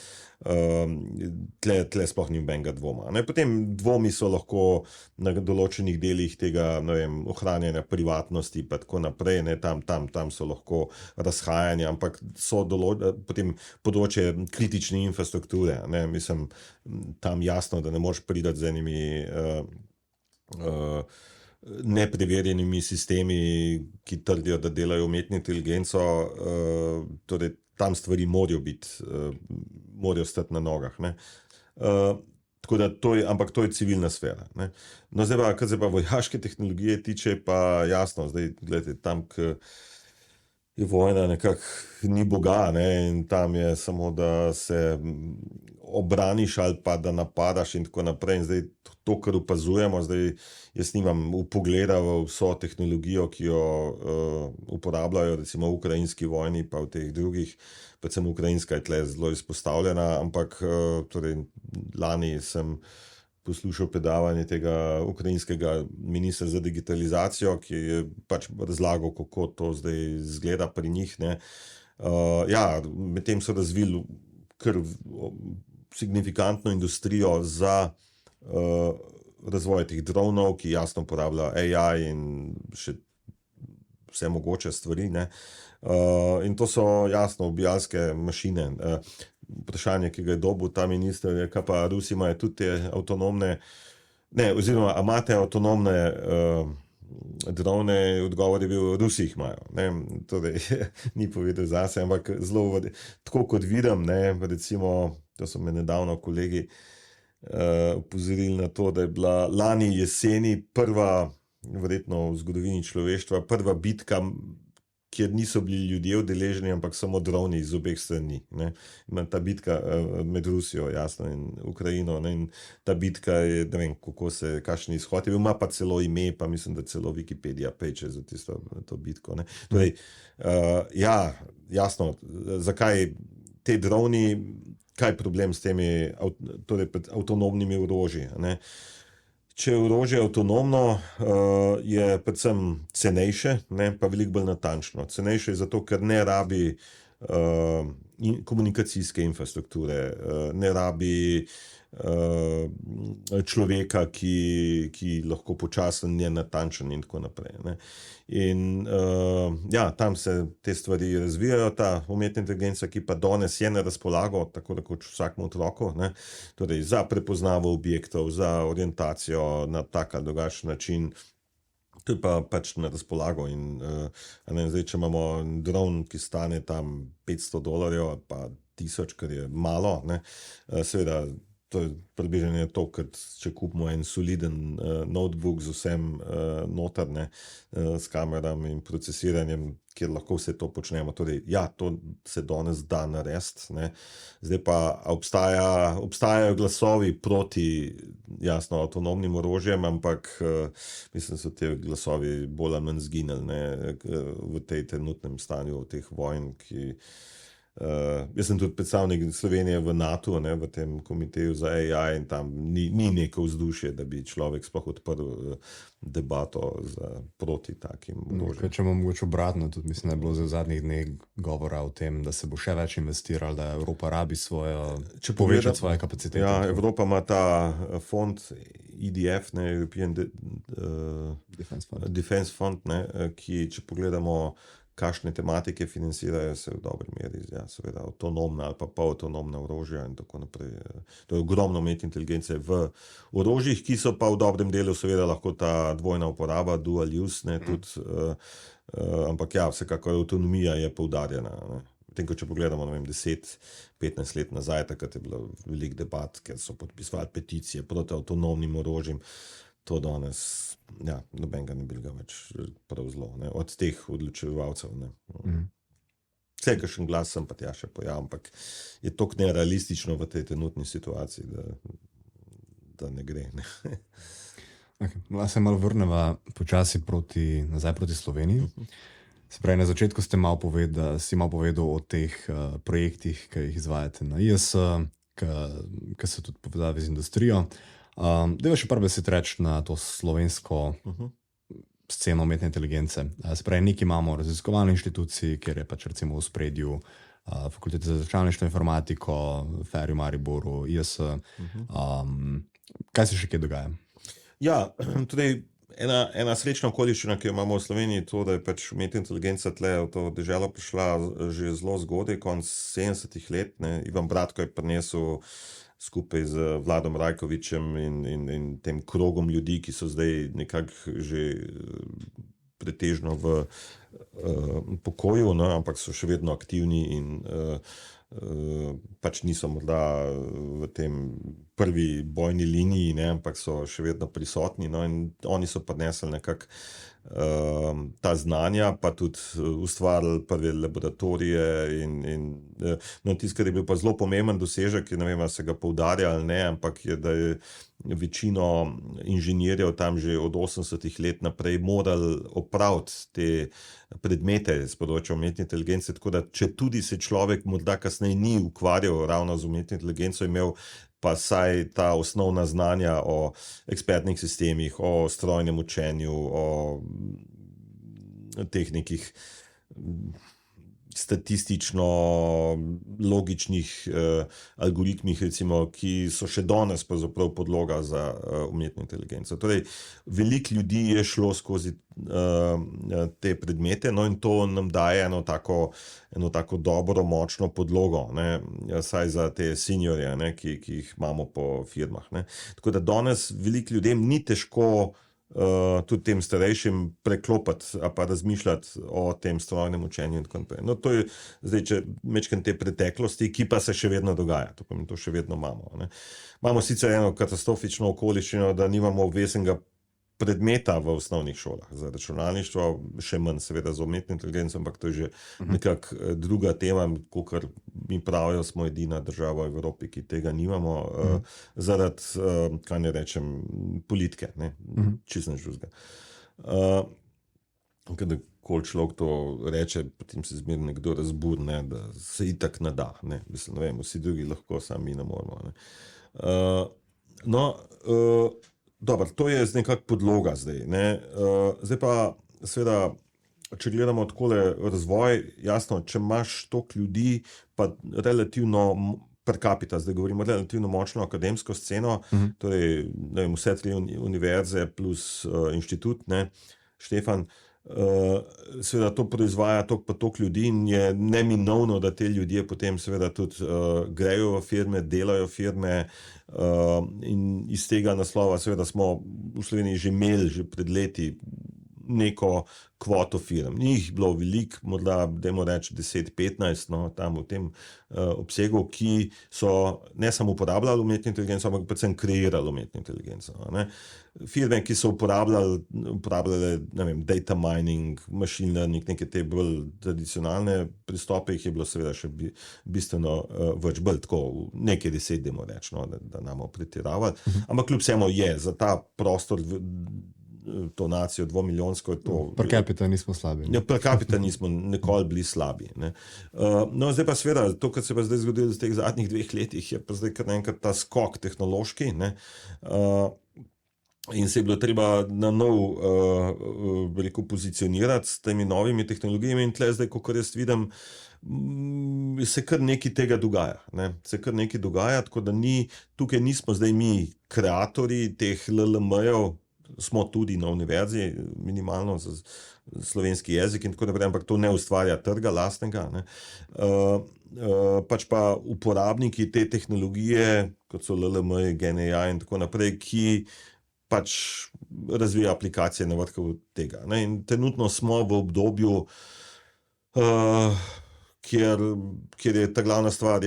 tle sploh ni nobenega dvoma. Ne? Potem dvomi so lahko na določenih delih tega, ne vem, ohranjanja privatnosti pa tako naprej, ne? Tam so lahko razhajanja, ampak so potem področje kritične infrastrukture. Ne? Mislim, tam jasno, da ne moreš priti z enimi nepreverjenimi sistemi, ki trdijo, da delajo umetno inteligenco, torej tam stvari morajo stati na nogah. Ne? Tako da ampak to je civilna sfera. Ne? No, kar se pa vojaške tehnologije tiče, pa jasno, zdaj gledajte, tam, k je vojna nekako ni boga, ne? In tam je samo, da se obraniš ali pa da napadaš in tako naprej. In zdaj to, kar opazujemo, zdaj jaz nimam vpogleda v vso tehnologijo, ki jo uporabljajo recimo v ukrajinski vojni pa v teh drugih, predvsem ukrajinska je tle zelo izpostavljena, ampak torej lani sem poslušal predavanje tega ukrajinskega ministra za digitalizacijo, ki je pač razlagal, kako to zdaj izgleda pri njih. Ne. Medtem so razvili kar signifikantno industrijo za razvoj teh dronov, ki jasno uporablja AI in še vse mogoče stvari. Ne. In to so jasno ubijalske mašine. Vprašanje, ki ga je dobil ta minister, je, kaj pa Rusi imajo tudi te avtonomne, oziroma imate avtonomne drone, odgovor je bil, Rusi jih imajo. Ne? Torej, ni povedal zase, ampak zelo, tako kot vidim, ne, recimo, to so me nedavno kolegi opozorili na to, da je bila lani jeseni prva, verjetno v zgodovini človeštva, prva bitka, kjer niso bili ljudje udeleženi, ampak samo droni iz obeh strani. Ne. Ta bitka med Rusijo, jasno, in Ukrajino. Ne. In ta bitka je, ne vem, kakšen izhod je bil, ima pa celo ime, pa mislim, da celo Wikipedia peče za to bitko. Ne. Torej, jasno, zakaj te droni, kaj je problem s temi avtonomnimi orožji, ne. Če je orožje avtonomno, je predvsem cenejše, ne, pa veliko bolj natančno. Cenejše je zato, ker ne rabi komunikacijske infrastrukture, ne rabi človeka, ki lahko počasen, je natančen in tako naprej. Ne. In tam se te stvari razvijajo, ta umetna inteligenca, ki pa danes je na razpolago, tako da kot vsakemu otroku, ne, torej za prepoznavo objektov, za orientacijo na tak ali drugačen način, to je pa pač na razpolago. In zdaj, če imamo dron, ki stane tam $500 pa 1000, kar je malo, ne, seveda, to je približno to, kot če kupimo en soliden notebook z vsem noter, ne, s kamerami in procesiranjem, kjer lahko vse to počnemo. Torej, to se danes da narediti, ne. Zdaj pa obstajajo glasovi proti, jasno, avtonomnim orožjem, ampak mislim, so te glasovi bolj ali manj zginili, ne, v tej trenutnem stanju teh vojn, ki Jaz sem tudi predstavnik Slovenije v NATO, ne, v tem komiteju za AI in tam ni neko vzdušje, da bi človek sploh odprl debato proti takim orožjem.
Če bomo mogoče obratno, tudi mislim, da je bilo v zadnjih dneh govora o tem, da se bo še več investiralo, da Evropa rabi povečati svoje kapacitete.
Ja, Evropa ima ta fond EDF, ne, European Defense Fund, ne, ki, če pogledamo, kakšne tematike financirajo, se v dobri meri, ja, seveda avtonomna ali pa polavtonomna orožja in tako naprej. To je ogromno umetne inteligence v orožjih, ki so pa v dobrem delu seveda lahko ta dvojna uporaba, dual use, ne, tudi, ampak ja, vsekakor avtonomija je poudarjena, ne. Tem, ko če pogledamo, ne vem, 10-15 let nazaj, takrat je bilo velik debat, ker so podpisovali peticije proti avtonomnim orožjem. To danes, ja, nobenega ne bi ga več prav zelo, ne, od teh odločevalcev, ne. Vse, kakšen glas sem pa tja še pojav, ampak je toliko nerealistično v tej trenutni situaciji, da ne gre, ne.
Okay. Se malo vrneva počasi nazaj proti Sloveniji. Se pravi, na začetku si malo povedal o teh projektih, ki jih izvajate na IS, ki so tudi povezave z industrijo. Dajva še par besed reči na to slovensko sceno umetne inteligence. Se pravi, nekaj imamo raziskovalne inštitucije, kjer je pač recimo v spredju Fakulteta za računalništvo in informatiko, FER v Mariboru, IS. Kaj se še kje dogaja?
Ja, torej ena srečna okoliščina, ki jo imamo v Sloveniji, to, da je pač umetna inteligenca tle v to deželo prišla že zelo zgodaj, konec 70-ih let, ne. Ivan Bratko je prinesel skupaj z Vladom Rajkovičem in tem krogom ljudi, ki so zdaj nekako že pretežno v pokoju, no, ampak so še vedno aktivni in pač niso morda v tem prvi bojni liniji, ne, ampak so še vedno prisotni, no, in oni so prinesli nekako ta znanja, pa tudi ustvarili prve laboratorije no, tisto, kar je bil pa zelo pomemben dosežek, ne vem, ali se ga poudarja ali ne, ampak je, da je večino inženirjev tam že od 80-ih let naprej morali opraviti te predmete z področja umetne inteligence, tako da če tudi se človek morda kasneje ni ukvarjal ravno z umetno inteligenco, imel pa saj ta osnovna znanja o ekspertnih sistemih, o strojnem učenju, o teh nekih statistično logičnih algoritmih, recimo, ki so še danes pravzaprav podloga za umetno inteligenco. Torej, veliko ljudi je šlo skozi te predmete, no, in to nam daje eno tako dobro, močno podlogo, ne, saj za te seniorje, ne, ki jih imamo po firmah, ne. Tako da danes veliko ljudem ni težko tudi tem starejšim preklopiti ali pa razmišljati o tem strojnem učenju in tako naprej. No, to je zdaj, če mečkam te preteklosti, ki pa se še vedno dogaja, to pomeni, to še vedno imamo, ne. Imamo sicer eno katastrofično okoliščino, da nimamo obveznega predmeta v osnovnih šolah za računalništvo, še manj seveda za umetno inteligenco, ampak to je že nekako druga tema, kakor mi pravijo, smo edina država v Evropi, ki tega nimamo, zaradi, kaj ne rečem, politike, ne, čisto nič drugega. Kadar človek to reče, potem se zmeraj nekdo razburi, ne, da se itak ne da, ne, mislim, ne vem, vsi drugi lahko, samo mi ne moremo, ne. Dobro, to je nekako podloga zdaj, ne. Zdaj pa seveda, če gledamo takole razvoj, jasno, če imaš toliko ljudi, pa relativno per capita, zdaj govorimo relativno močno akademsko sceno, torej, ne vem, vse 3 univerze plus inštitut, ne, Štefan, seveda to proizvaja toliko ljudi in je neminovno, da te ljudje potem seveda tudi grejo v firme, delajo firme, in iz tega naslova seveda smo v Sloveniji že imeli že pred leti neko kvoto firm. Ni jih bilo veliko, morda dajmo reči 10-15, no, tam v tem obsegu, ki so ne samo uporabljali umetno inteligenco, ampak predvsem kreirali umetno inteligenco, ne. Firme, ki so uporabljale, ne vem, data mining, machine learning, neke te bolj tradicionalne pristope, jih je bilo seveda še bistveno več, bolj tako, nekaj 10, dajmo reči, no, da namo pretiravali, ampak kljub vsemu je za ta prostor to nacijo 2 milijonsko.
Per capita nismo slabi.
Ja, per capita nismo nikoli bili slabi. Ne. No, zdaj pa seveda, to, kar se pa zdaj zgodilo v teh zadnjih 2 letih, je pa zdaj kar naenkrat ta skok tehnološki, ne. In se je bilo treba na nov veliko pozicionirati s temi novimi tehnologijami in tle zdaj, kot jaz vidim, se kar nekaj tega dogaja. Ne? Se kar nekaj dogaja, tako da tukaj nismo zdaj mi kreatorji teh LLM-jev, smo tudi na univerzi, minimalno za slovenski jezik in tako naprej, ampak to ne ustvarja trga lastnega. Ne? Pač pa uporabniki te tehnologije, kot so LLM, GenAI in tako naprej, ki pač razvija aplikacije na vrhu tega. Ne? In trenutno smo v obdobju, kjer je ta glavna stvar,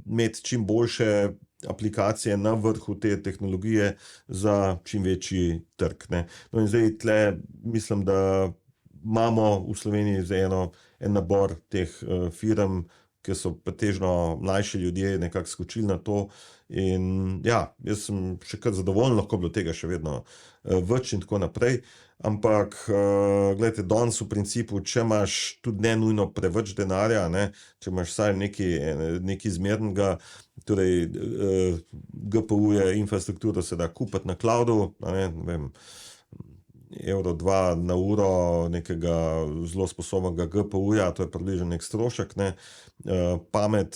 imeti čim boljše aplikacije na vrhu te tehnologije za čim večji trg. Ne? No in zdaj tle mislim, da imamo v Sloveniji en nabor teh firm, ki so pretežno mlajši ljudje nekako skočili na to in jaz sem še kar zadovoljen, lahko bilo tega še vedno več in tako naprej, ampak gledajte, danes v principu, če imaš tudi ne nujno preveč denarja, ne, če imaš vsaj nekaj zmernega, torej GPU-je, infrastrukturo se da kupiti na cloudu, ne vem, €2 na uro nekega zelo sposobnega GPU-ja, to je približno nek strošek, ne. Pamet,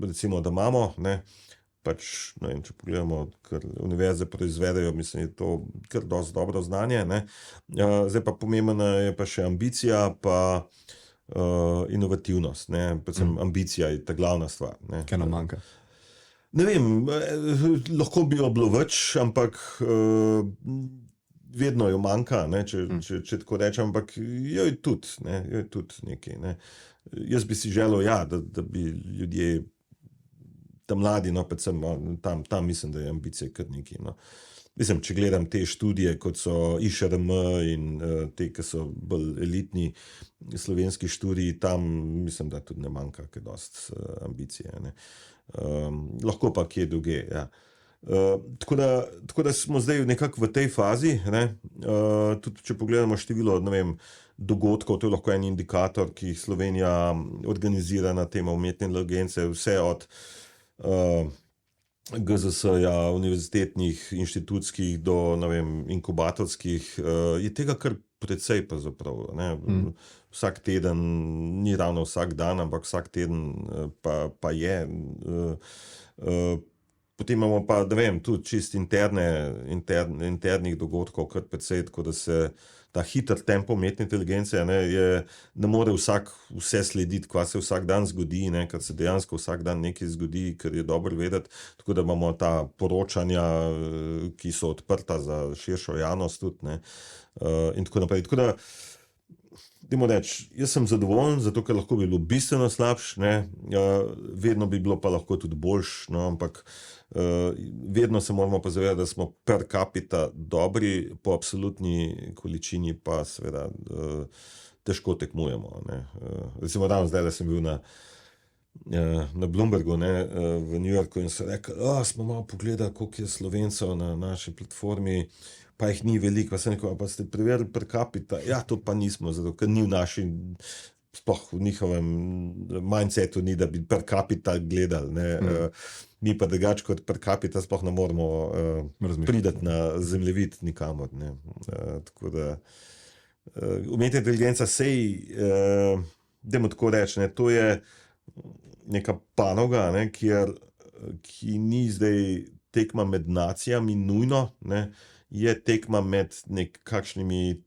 recimo, da imamo, ne. Pač, ne vem, če pogledamo, kar univerze proizvedejo, mislim, je to kar dosti dobro znanje, ne. Zdaj pa pomembna je pa še ambicija, pa inovativnost, ne. Predvsem ambicija je ta glavna stvar, ne.
Kaj nam manjka?
Ne vem, lahko bi jo bilo več, ampak vedno jo manjka, ne, če tako rečem, ampak jo je tudi nekaj, ne. Jaz bi si želel, da bi ljudje, ta mladi, no, predvsem tam mislim, da je ambicija kar nekaj, no. Mislim, če gledam te študije, kot so IŠRM in te, ki so bolj elitni slovenski študiji, tam mislim, da tudi ne manjka kaj dosti ambicije, ne. Lahko pa kje druge, Tako da smo zdaj nekako v tej fazi, ne. Tudi če pogledamo število, ne vem, dogodkov, to je lahko en indikator, ki jih Slovenija organizira na temo umetne inteligence, vse od GZS-ja, univerzitetnih, inštitutskih do, ne vem, inkubatorskih, je tega kar precej pravzaprav, ne. Vsak teden, ni ravno vsak dan, ampak vsak teden pa je. Potem imamo pa, da vem, tudi čist internih dogodkov, kar precej, tako da se ta hiter tempo umetne inteligence, ne more vsak vse slediti, kva se vsak dan zgodi, ne, ker se dejansko vsak dan nekaj zgodi, ker je dobro vedeti, tako da imamo ta poročanja, ki so odprta za širšo javnost tudi, ne, in tako naprej. Tako da, dajmo reči, jaz sem zadovoljen, zato ker lahko bi bilo bistveno slabše, ne, vedno bi bilo pa lahko tudi boljše, no, ampak vedno se moramo pa zavedati, da smo per capita dobri, po absolutni količini pa seveda težko tekmujemo, ne. Recimo ravno zdaj, da sem bil na Bloombergu, ne, v New Yorku in so rekli, smo malo pogledali, koliko je Slovencev na naši platformi, pa jih ni veliko, pa sem rekel, pa ste preverili per capita? Ja, to pa nismo, zato ker ni v naši, sploh v njihovem mindsetu ni, da bi per capita gledali, ne. Mi pa drugače kot per capita sploh ne moramo priti na zemljevid nikamor, ne. Tako da umetna inteligenca dajmo tako reči, ne, to je neka panoga, ne, ki ni zdaj tekma med nacijami nujno, ne, je tekma med kakšnimi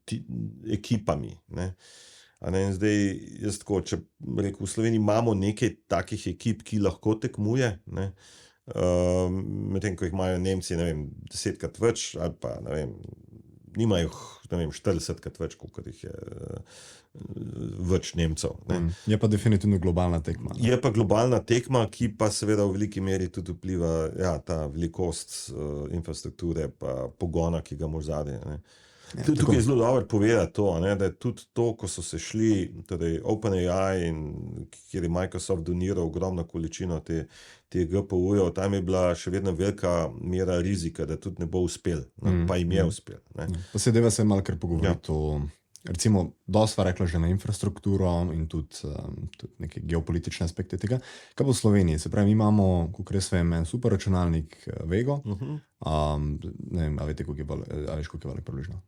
ekipami, ne. In zdaj jaz tako, če rekel, v Sloveniji imamo nekaj takih ekip, ki lahko tekmuje, ne, medtem ko jih imajo Nemci, ne vem, 10-krat več ali pa, ne vem, nimajo, ne vem, 40-krat več, kolikor jih je več Nemcev, ne.
Je pa definitivno globalna tekma. Ne?
Je pa globalna tekma, ki pa seveda v veliki meri tudi vpliva, ta velikost infrastrukture pa pogona, ki ga moraš zadaj, ne. Tukaj je zelo dobro povedati to, ne, da je tudi to, ko so se šli, torej OpenAI, kjer je Microsoft doniral ogromno količino te GPU-jev, tam je bila še vedno velika mera rizika, da tudi ne bo uspel, pa jim je uspel.
Pa se deva se malo kar pogovoriti o, recimo, dosti sva rekla že na infrastrukturo in tudi neke geopolitične aspekte tega. Kaj bo v Sloveniji? Se pravi, mi imamo, kako res vem, en super računalnik Vego. Ne vem, a veš, koliko je velik približno?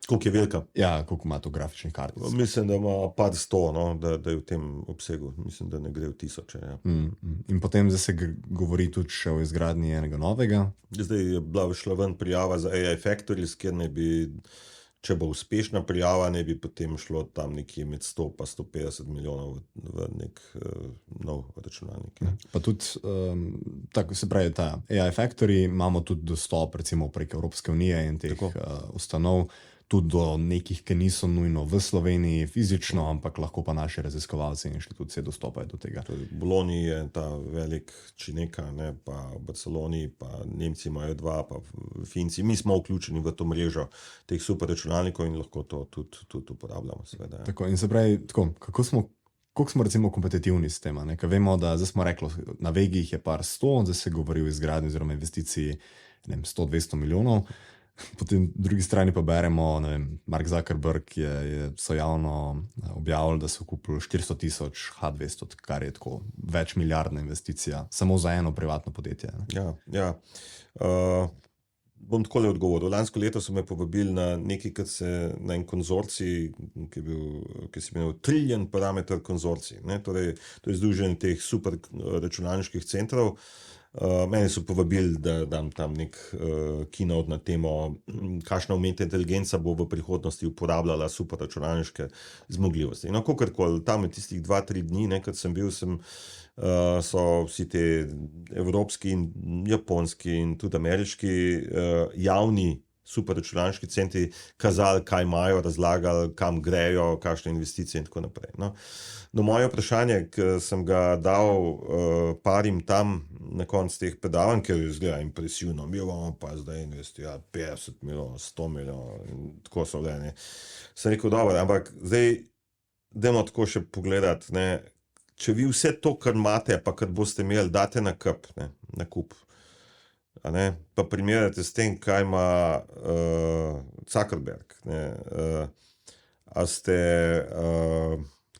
Koliko je velika?
Ja, koliko ima to grafičnih kartic?
Mislim, da ima par 100, no, da je v tem obsegu. Mislim, da ne gre v tisoče. Ja.
In potem zdaj se govori tudi še o izgradnji enega novega.
Zdaj je bila šla ven prijava za AI Factories, kjer ne bi, če bo uspešna prijava, ne bi potem šlo tam nekje med 100 pa 150 milijonov v nek nov računalnik.
Pa tudi, tako se pravi, ta AI Factory, imamo tudi dostop recimo prek Evropske unije in teh ustanov, tudi do nekih, ki niso nujno v Sloveniji fizično, ampak lahko pa naši raziskovalci in inštitucije dostopajo do tega.
V Bologni je ta velik Čineka, ne, pa v Barceloni, pa Nemci imajo 2, pa Finci. Mi smo vključeni v to mrežo teh super računalnikov in lahko to tudi uporabljamo. Seveda, ja.
Tako, in se pravi, tako, koliko smo recimo kompetitivni s tem? Ker vemo, da zdaj smo rekli, na Vegi jih je par 100, zdaj se govori o izgradnji oziroma investiciji 100-200 milijonov. Po tej drugi strani pa beremo, ne vem, Mark Zuckerberg so javno objavili, da so kupili 400,000 H200, kar je tako več milijardna investicija, samo za eno privatno podjetje. Ne?
Ja. Bom takole odgovoril. Lansko leto so me povabili na en konzorcij, ki se imenuje Trillion Parameter konzorcij. Torej, to je združenje teh super računalniških centrov. Mene so povabili, da dam tam nek keynote na temo, kakšna umetna inteligenca bo v prihodnosti uporabljala super računalniške zmogljivosti. No, kakorkoli, tam je tistih 2-3 dni, kad sem bil, so vsi te evropski in japonski in tudi ameriški javni super računalniški centri kazali, kaj imajo, razlagali, kam grejo, kakšne investicije in tako naprej. No, moje vprašanje, ki sem ga dal parim tam na koncu teh predavanj, ker izgleda impresivno, mi bomo pa zdaj investirali 50 milijonov, 100 milijonov in tako so bile. Ne. Sem rekel, dobro, ampak zdaj dajmo tako še pogledati, ne. Če vi vse to, kar imate, pa kar boste imeli, date na kup. Pa primerjate s tem, kaj ima Zuckerberg. A ste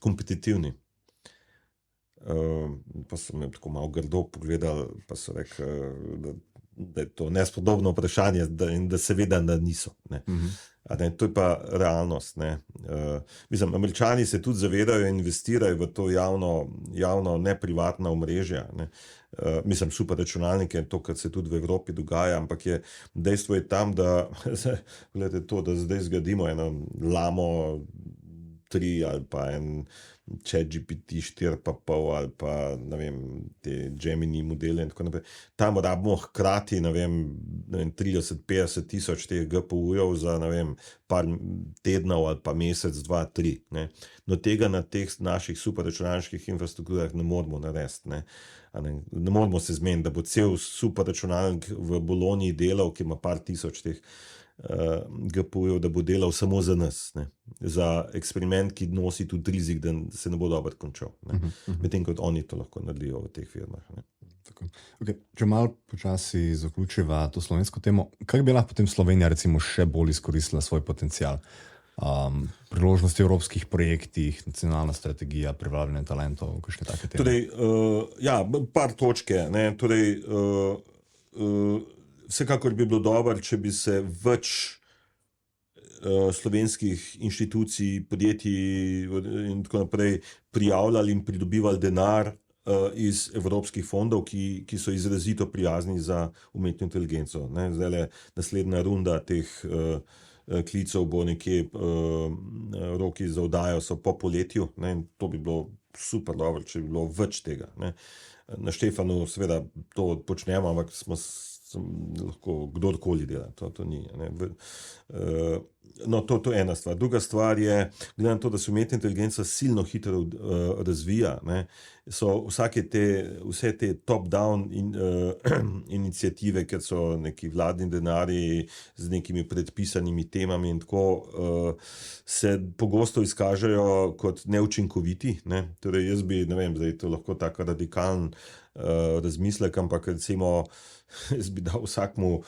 kompetitivni? Pa so me tako malo grdo pogledali, pa so rekli, da je to nespodobno vprašanje in da seveda da niso. To je pa realnost. Mislim, Američani se tudi zavedajo in investirajo v to javno neprivatna omrežja. Mislim, super računalnike, to, kar se tudi v Evropi dogaja, ampak dejstvo je tam, da gledajte to, da zdaj zgradimo eno Lamo 3 ali pa en ChatGPT 4,5 ali pa, ne vem, te Gemini modele in tako naprej. Tam rabimo hkrati, ne vem 30-50 tisoč teh GPU-jev za, ne vem, par tednov ali pa mesec, 2, 3. No, tega na teh naših super računalniških infrastrukturah ne moramo narediti. Ne moramo se zmeniti, da bo cel super računalnik v Bologni delal, ki ima par tisoč teh GPU-jev, da bo delal samo za nas. Za eksperiment, ki nosi tudi rizik, da se ne bo dobro končal. Medtem kot oni to lahko naredijo v teh firmah.
Okay. Če malo počasi zaključiva to slovensko temo, kako bi lahko potem Slovenija recimo še bolj izkoristila svoj potencial? Priložnosti v evropskih projektih, nacionalna strategija, privabljanje talentov, kakšne take teme?
Torej, par točke. Torej, vsekakor bi bilo dobro, če bi se več slovenskih inštitucij, podjetij in tako naprej prijavljali in pridobivali denar iz evropskih fondov, ki so izrazito prijazni za umetno inteligenco. Zdaj naslednja runda teh klicev bo nekje, roki za oddajo so po poletju, in to bi bilo super dobro, če bi bilo več tega. Na Štefanu seveda to počnemo, ampak smo lahko kdorkoli dela, to ni. Ne. No, to je ena stvar. Druga stvar je, glede na to, da se umetna inteligenca silno hitro razvija, ne, so vse te top-down iniciative, ker so neki vladni denarji z nekimi predpisanimi temami in tako, se pogosto izkažejo kot neučinkoviti. Ne. Torej, jaz bi, ne vem, zdaj to lahko tako radikalen razmislek, ampak recimo jaz bi dal vsakmu,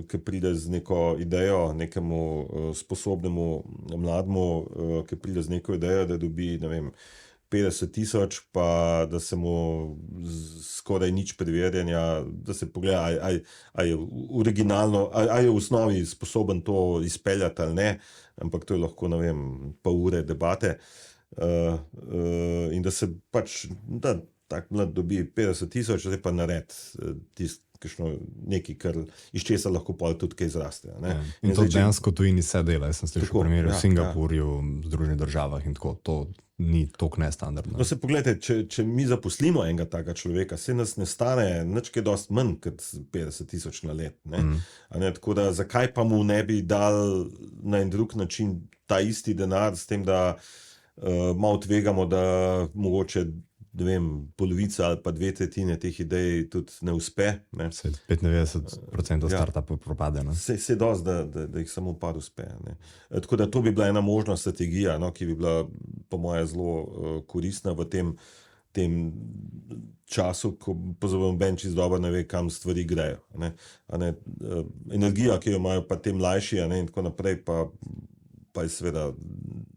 ki pride z neko idejo, nekemu sposobnemu mlademu, ki pride z neko idejo, da dobi, ne vem, 50,000, pa da se mu skoraj nič preverjanja, da se pogleda, ali je originalno, ali je v osnovi sposoben to izpeljati ali ne, ampak to je lahko, ne vem, pol ure debate, in da se pač, da tak mlad dobi 50,000, zdaj pa nared nekaj, kar iz česa lahko pol tudi kaj zraste. Ne?
In to dejansko tujini se dela. Jaz sem slišal
Tako,
primer v
ja,
Singapurju, v Združenih državah in tako. To ni toliko nestandardno.
No, se pogledajte, če mi zaposlimo enega takega človeka, se nas ne stane nič kaj dosti manj kot 50,000 na let. Ne? A ne, tako da zakaj pa mu ne bi dal na en drug način ta isti denar, s tem, da malo tvegamo, da mogoče, ne vem, polovica ali pa 2/3 teh idej tudi ne uspe. Ne?
95% startupov propade.
Se dosti, da jih samo par uspe. Ne? Tako da to bi bila ena možna strategija, no, ki bi bila po moje zelo koristna v tem času, ko pozabimo ben čisto dobro ne ve, kam stvari grejo. Ne? Energija, ki jo imajo pa te mlajši, ne, in tako naprej, pa je seveda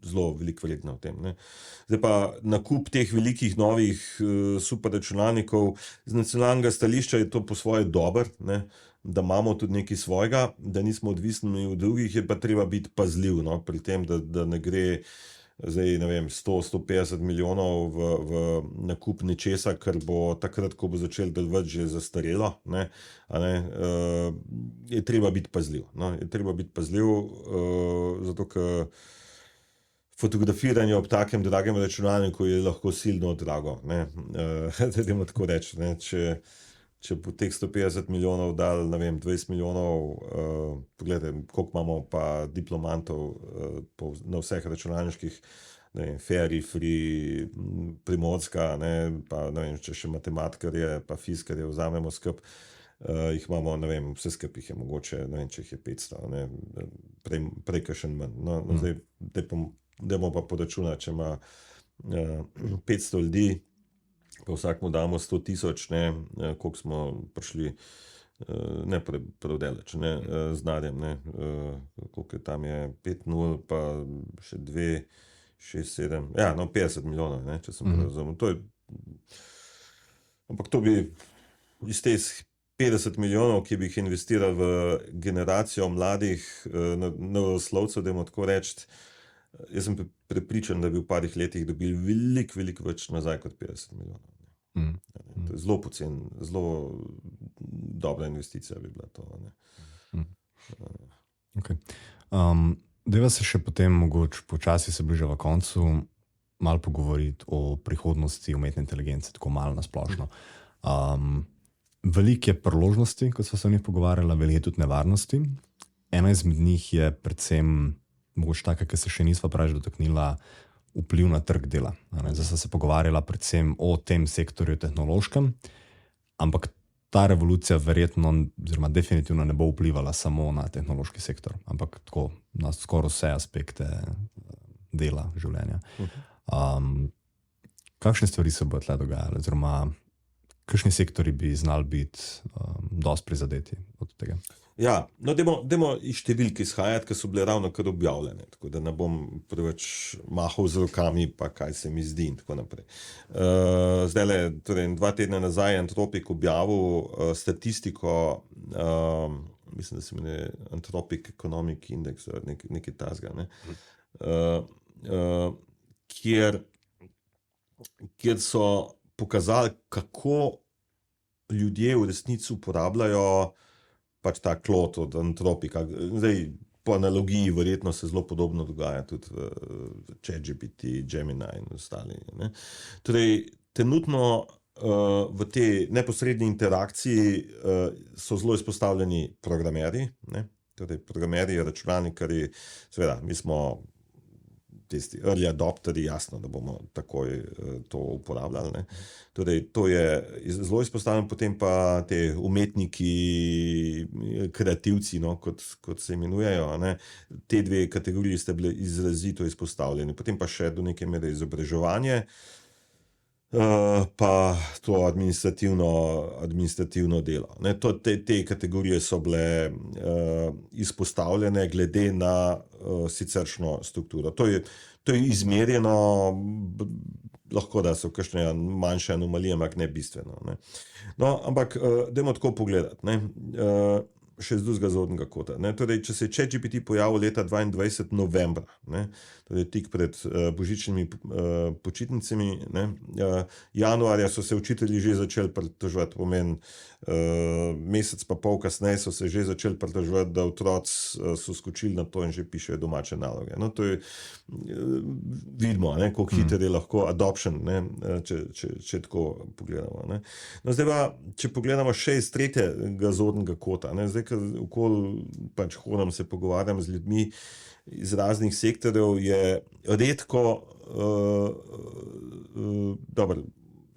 zelo veliko verjetno v tem. Ne. Zdaj pa nakup teh velikih novih superračunalnikov z nacionalnega stališča je to po svoje dober, ne, da imamo tudi nekaj svojega, da nismo odvisni od drugih, je pa treba biti pazljiv, no, pri tem, da ne gre zdaj, ne vem, 100-150 milijonov v nakup nečesa, kar bo takrat, ko bo začel delovati, že zastarelo. Ne, je treba biti pazljiv. No, je treba biti pazljiv, zato ker fotografiranje ob takem dragem računalniku je lahko silno drago. Dajmo tako reči. Ne, če po teh 150 milijonov dal, ne vem, 20 milijonov, pogledaj, koliko imamo pa diplomantov na vseh računalniških, ne vem, Feri, Free, Primorska, ne, pa ne vem, če še matematkarje, pa fizkarje vzamemo skup, jih imamo, ne vem, vse skup jih je mogoče, ne vem, če jih je 500, ne, prej kakšen manj. No, zdaj, dajmo pa poračunati, če ima 500 ljudi, pa vsak mu damo 100,000, ne, koliko smo prišli, ne prav-deleč, ne, z denarjem, ne, koliko je tam je, 5-0, pa še 2, 6, 7, ja, no, 50 milijonov, ne, če sem razumel. To je, ampak to bi iz teh 50 milijonov, ki bi jih investiral v generacijo mladih naravoslovcev, dajmo tako reči, jaz sem prepričan, da bi v parih letih dobili veliko več nazaj kot 50 milijonov. To je zelo pocen, zelo dobra investicija bi bila to.
Okay. Deva se še potem, mogoče počasi se bližava koncu, malo pogovoriti o prihodnosti umetne inteligence, tako malo na splošno. Veliko je priložnosti, kot smo se o njih pogovarjali, veliko je tudi nevarnosti. Ena izmed njih je predvsem mogoče taka, ki se še nisva pravi dotaknila, vpliv na trg dela. Zdaj smo se pogovarjala predvsem o tem sektorju tehnološkem, ampak ta revolucija verjetno, oziroma definitivno ne bo vplivala samo na tehnološki sektor, ampak tako na skoraj vse aspekte dela, življenja. Kakšne stvari se bodo tle dogajale, oziroma kakšni sektori bi znali biti dosti prizadeti od tega?
Ja, no, dajmo iz številk izhajati, ki so bile ravno kar objavljene, tako da ne bom preveč mahal z rokami, pa kaj se mi zdi in tako naprej. Zdajle, torej 2 tedna nazaj je Anthropic objavil statistiko, mislim, da se imenuje Anthropic Economic Index, nekaj tasga, ne, kjer so pokazali, kako ljudje v resnici uporabljajo pač ta klot od Anthropika. Zdaj, po analogiji verjetno se zelo podobno dogaja tudi v ChatGPT, Gemini in ostali. Ne. Torej, trenutno v tej neposredni interakciji so zelo izpostavljeni programerji, ne? Torej programerji, računalnikarji, seveda, mi smo tisti early adopterji, jasno, da bomo takoj to uporabljali, ne? Torej, to je zelo izpostavljeno, potem pa te umetniki, kreativci, no, kot se imenujejo, ne? Te dve kategoriji ste bili izrazito izpostavljeni, potem pa še do neke mere izobraževanje, pa to administrativno delo. Ne, te kategorije so bile izpostavljene glede na siceršno strukturo. To je izmerjeno, lahko da so kakšne manjše anomalije, ampak ne bistveno. Ne. No, ampak dajmo tako pogledati, ne. Še z drugega zornega kota. Ne. Torej, če se je ChatGPT pojavil leta 22. novembra, ne, torej tik pred božičnimi počitnicami, ne, januarja so se učitelji že začeli pritoževati, pomeni mesec pa pol kasneje so se že začeli pritoževati, da otroci so skočili na to in že pišejo domače naloge. No, to je, vidimo, ne, koliko hiter je lahko adoption, ne, če tako pogledamo. Ne. No, zdaj pa, če pogledamo še iz tretjega zornega kota, ne, zdaj, ker okoli pač hodam, se pogovarjam z ljudmi iz raznih sektorjev, je redko, dobro,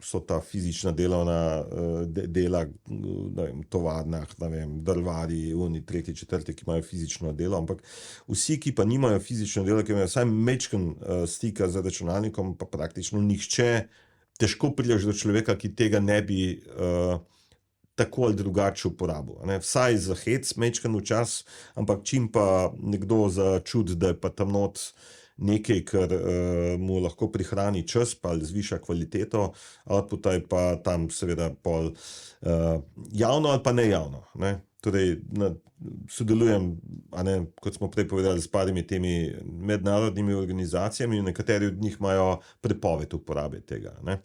so ta fizična delovna dela, ne vem, tovarnah, ne vem, drvarji, oni, tretji, četrti, ki imajo fizično delo, ampak vsi, ki pa nimajo fizično delo, ki imajo vsaj majčken stika z računalnikom, pa praktično nihče, težko prideš do človeka, ki tega ne bi tako ali drugače uporabil. Ne? Vsaj za hec majčken včas, ampak čim pa nekdo začuti, da je pa tam not nekaj, kar mu lahko prihrani čas, pa zviša kvaliteto outputa, je pa tam seveda pol javno ali pa nejavno. Ne? Torej, sodelujem, kot smo prej povedali, s parimi temi mednarodnimi organizacijami, nekateri od njih imajo prepoved uporabe tega. Ne?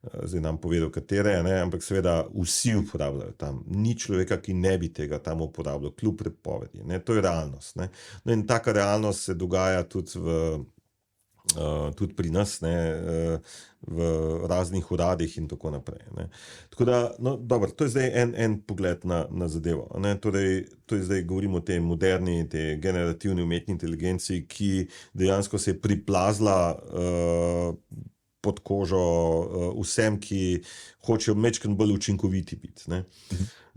Zdaj nam povedal, katere, ne? Ampak seveda vsi uporabljajo tam. Ni človeka, ki ne bi tega tam uporabljal, kljub prepovedi. Ne? To je realnost. Ne? No, in taka realnost se dogaja tudi pri nas, ne? V raznih uradih in tako naprej. Ne? Tako da, no, dobro, to je zdaj en pogled na zadevo. Ne? Torej, to je zdaj, govorimo o tej moderni, tej generativni umetni inteligenci, ki dejansko se je priplazla pod kožo vsem, ki hočejo majčkeno bolj učinkoviti biti. Ne?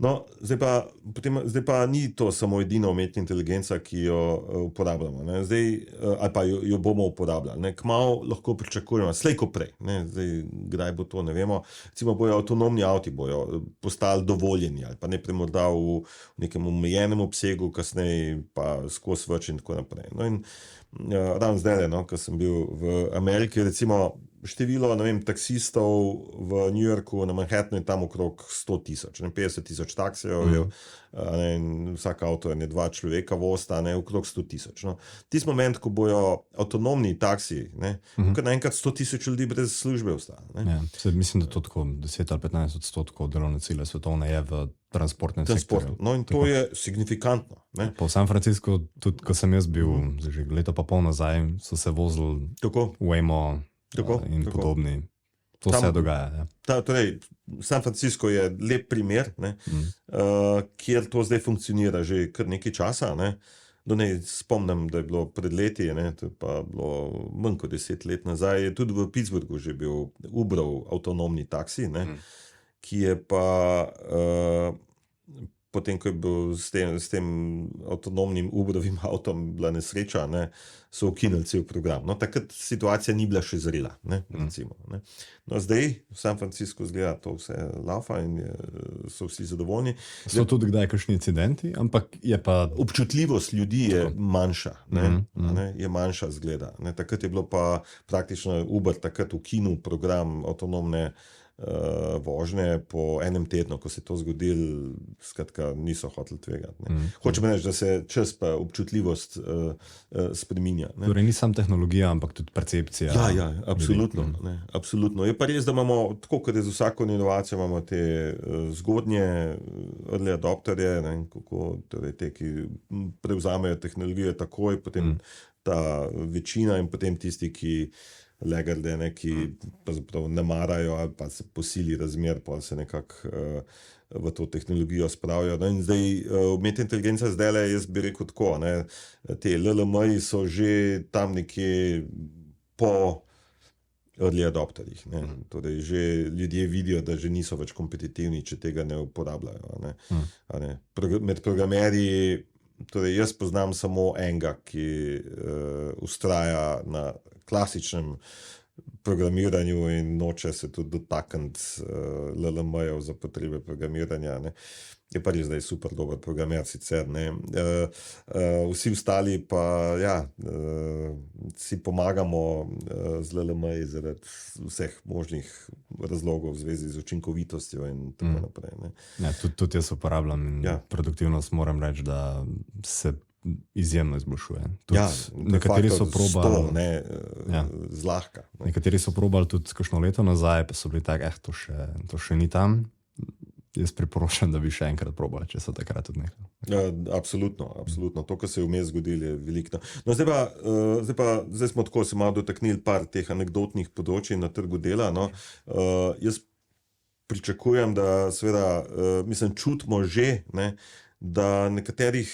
No, zdaj pa ni to samo edina umetna inteligenca, ki jo uporabljamo. Ne? Zdaj, ali pa jo bomo uporabljali. Ne? Kmalu lahko pričakujemo, slej ko prej. Ne? Zdaj, kdaj bo to, ne vemo. Recimo bojo avtonomni avti bojo postali dovoljeni ali pa najprej morda v nekem omejenem obsegu, kasneje pa skozi več in tako naprej. No, in ravno zdaj, no, ko sem bil v Ameriki, recimo število, ne vem, taksistov v New Yorku, na Manhattanu je tam okrog 100,000, 50,000 taksijev je, vsak avto je 2 človeka vosta, okrog 100,000. No. Tisti moment, ko bojo avtonomni taksiji, kar naenkrat 100,000 ljudi brez službe ostane. Ja,
mislim, da to tako 10 ali 15% delovne sile svetovne je v transportnem sektorju.
No, in to je signifikantno. Ne?
Po San Franciscu, tudi ko sem jaz bil, že leto pa pol nazaj, so se vozili Waymo in podobni. To se dogaja. Ja.
Torej, San Francisco je lep primer, kjer to zdaj funkcionira že kar nekaj časa. Ne? Spomnim, da je bilo pred leti, to je pa bilo manj kot 10 let nazaj, je tudi v Pittsburghu že bil Uber avtonomni taksi, ki je pa potem, ko je bil s tem avtonomnim Uberovim avtom bila nesreča, so ukinili cel program. No, takrat situacija ni bila še zrela. Recimo, No, zdaj v San Franciscu zgleda to vse laufa in so vsi zadovoljni.
So tudi kdaj kakšni incidenti, ampak je pa...
Občutljivost ljudi je manjša. Je manjša zgleda. Takrat je bilo pa praktično Uber takrat ukinil program avtonomne vožnje po enem tednu, ko se je to zgodilo, skratka, niso hoteli tvegati. Hočem reči, da se čas pa občutljivost spreminja.
Torej ni samo tehnologija, ampak tudi percepcija.
Ja, absolutno. Absolutno. Je pa res, da imamo, tako kot je z vsako inovacijo, imamo te zgodnje early adopterje, torej te, ki prevzamejo tehnologijo takoj, potem ta večina in potem tisti, ki legarde, ne, ki ne marajo ali pa se posili razmer, pa se nekako v to tehnologijo spravijo. No, in zdaj umetna inteligenca zdajle, jaz bi rekel tako, ne, te LLM-ji so že tam nekje po early adopterjih. Torej, že ljudje vidijo, da že niso več kompetitivni, če tega ne uporabljajo. Ne. Med programerji, torej jaz poznam samo enega, ki vztraja na klasičnem programiranju in noče se tudi dotakniti LLM-jev za potrebe programiranja. Ne. Je pa res zdaj super dober programer sicer. Ne. Vsi ostali pa si pomagamo z LLM-ji zaradi vseh možnih razlogov v zvezi z učinkovitostjo in tako naprej. Ne.
Ja, tudi jaz uporabljam in produktivnost moram reči, da se izjemno izboljšuje. Nekateri so probali
zlahka. Ne.
Nekateri so probali tudi kakšno leto nazaj, pa so bili tak, to še ni tam. Jaz priporočam, da bi še enkrat probali, če so takrat tudi nekaj.
Absolutno. To, kar se je vmes zgodilo, je veliko. No, zdaj smo tako se malo dotaknili par teh anekdotnih področij na trgu dela. No. Jaz pričakujem, da seveda, čutimo že, ne, da nekaterih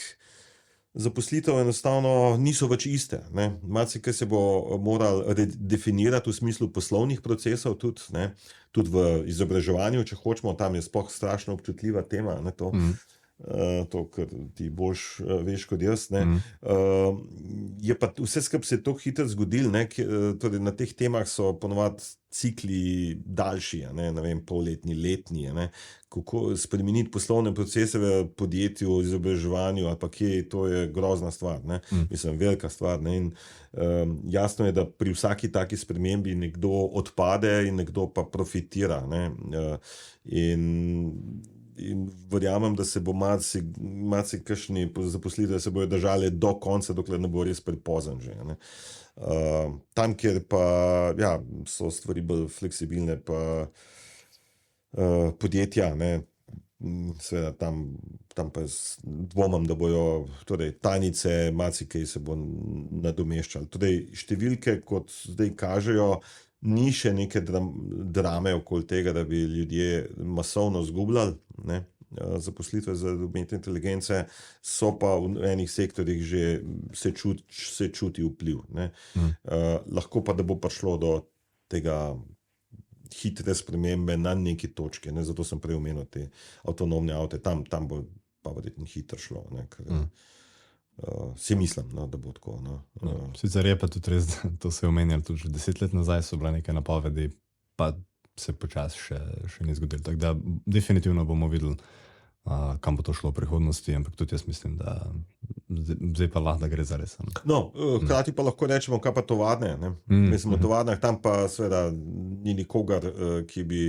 zaposlitev enostavno niso več iste. Marsikaj se bo moral redefinirati v smislu poslovnih procesov, tudi v izobraževanju, če hočemo, tam je sploh strašno občutljiva tema, ne, to, kar ti boš veš kot jaz. Je pa vse skupaj se tako hitro zgodilo, torej na teh temah so ponovadi cikli daljši, ne vem, polletni, letni, kako spremeniti poslovne procese v podjetju, v izobraževanju ali pa kje, to je grozna stvar, mislim, velika stvar. In jasno je, da pri vsaki taki spremembi nekdo odpade in nekdo pa profitira. In verjamem, da se bo marsikakšni zaposlitve se bojo držali do konca, dokler ne bo res prepozen že. Tam, kjer pa so stvari bolj fleksibilne, pa podjetja, seveda tam pa dvomim, da bojo torej tajnice, marsikaj se bo nadomeščali. Torej, številke, kot zdaj kažejo, ni še neke drame okoli tega, da bi ljudje masovno zgubljali zaposlitve za umetne inteligence, so pa v enih sektorjih že se čuti vpliv. Lahko pa, da bo prišlo do tega hitre spremembe na neki točki. Zato sem prej omenil te avtonomne avte. Tam bo pa verjetno hitro šlo. Si mislim, da bo tako.
Sicer je pa tudi res, to se je omenjalo tudi že 10 let nazaj, so bile neke napovedi, pa se počasi še ni zgodilo. Tako da definitivno bomo videli, kam bo to šlo v prihodnosti, ampak tudi jaz mislim, da zdaj pa lahko, da gre za res.
Hkrati pa lahko rečemo, kaj pa tovarne. Mislim, v tovarnah tam pa seveda ni nikogar, ki bi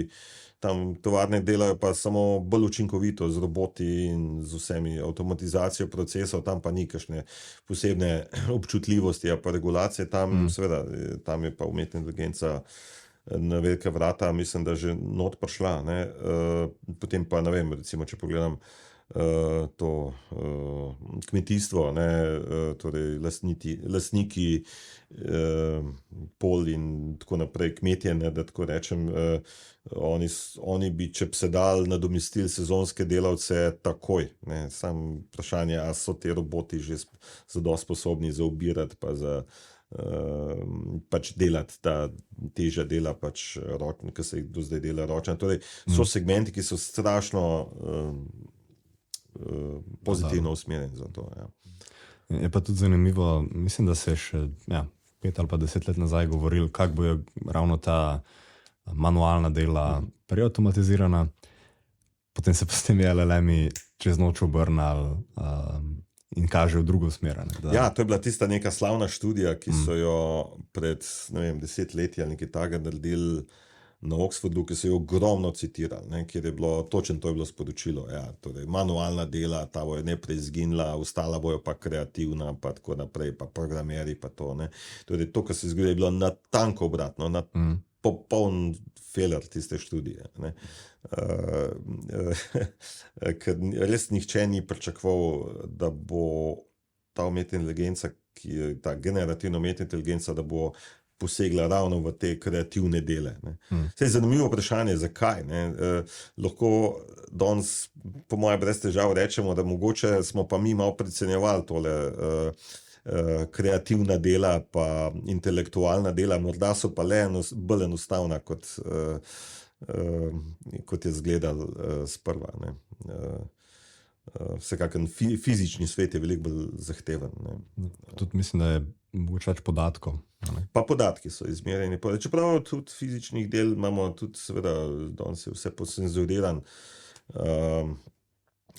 tam tovarne delajo pa samo bolj učinkovito z roboti in z vsemi avtomatizacijo procesov, tam pa ni kakšne posebne občutljivosti, pa regulacije, tam seveda, tam je pa umetna inteligenca na velika vrata, mislim, da že not prišla. Potem pa, ne vem, recimo, če pogledam to kmetijstvo, torej lastniki pol in tako naprej, kmetje, da tako rečem, oni bi, če bi se dal nadomestili sezonske delavce takoj. Samo vprašanje, a so te roboti že zadosti sposobni za obirati, pa za pač delati ta težja dela, pač ročno, ki se jih do zdaj dela ročno. Torej, so segmenti, ki so strašno pozitivno usmerjeni za to.
Je pa tudi zanimivo, mislim, da se je še 5 ali pa 10 let nazaj govoril, kako bojo ravno ta manualna dela preautomatizirana, potem se pa s temi LLM-i čez noč obrnali in kaže v drugo smer.
Ja, to je bila tista neka slavna študija, ki so jo pred 10 leti ali nekaj takega naredili na Oxfordu, ki so jo ogromno citirali, kjer je bilo, točno to je bilo sporočilo. Torej, manualna dela, ta bojo neprej izginila, ostala bojo pa kreativna, pa tako naprej, pa programeri, pa to. Torej, to, kar se zgodi, je bilo natanko obratno, popoln failure tiste študije. Ker res nihče ni pričakoval, da bo ta umetna inteligenca, ta generativna umetna inteligenca, da bo posegla ravno v te kreativne dele. Saj je zanimivo vprašanje, zakaj. Lahko danes, po mojem, brez težav rečemo, da mogoče smo pa mi malo precenjevali tole kreativna dela pa intelektualna dela, morda so pa le bolj enostavna, kot je izgledal sprva. Vsekakor fizični svet je veliko bolj zahteven.
Tudi mislim, da je mogoče več podatkov.
Pa podatki so izmerjeni. Čeprav tudi fizičnih del imamo tudi, seveda, danes je vse posenzuriran,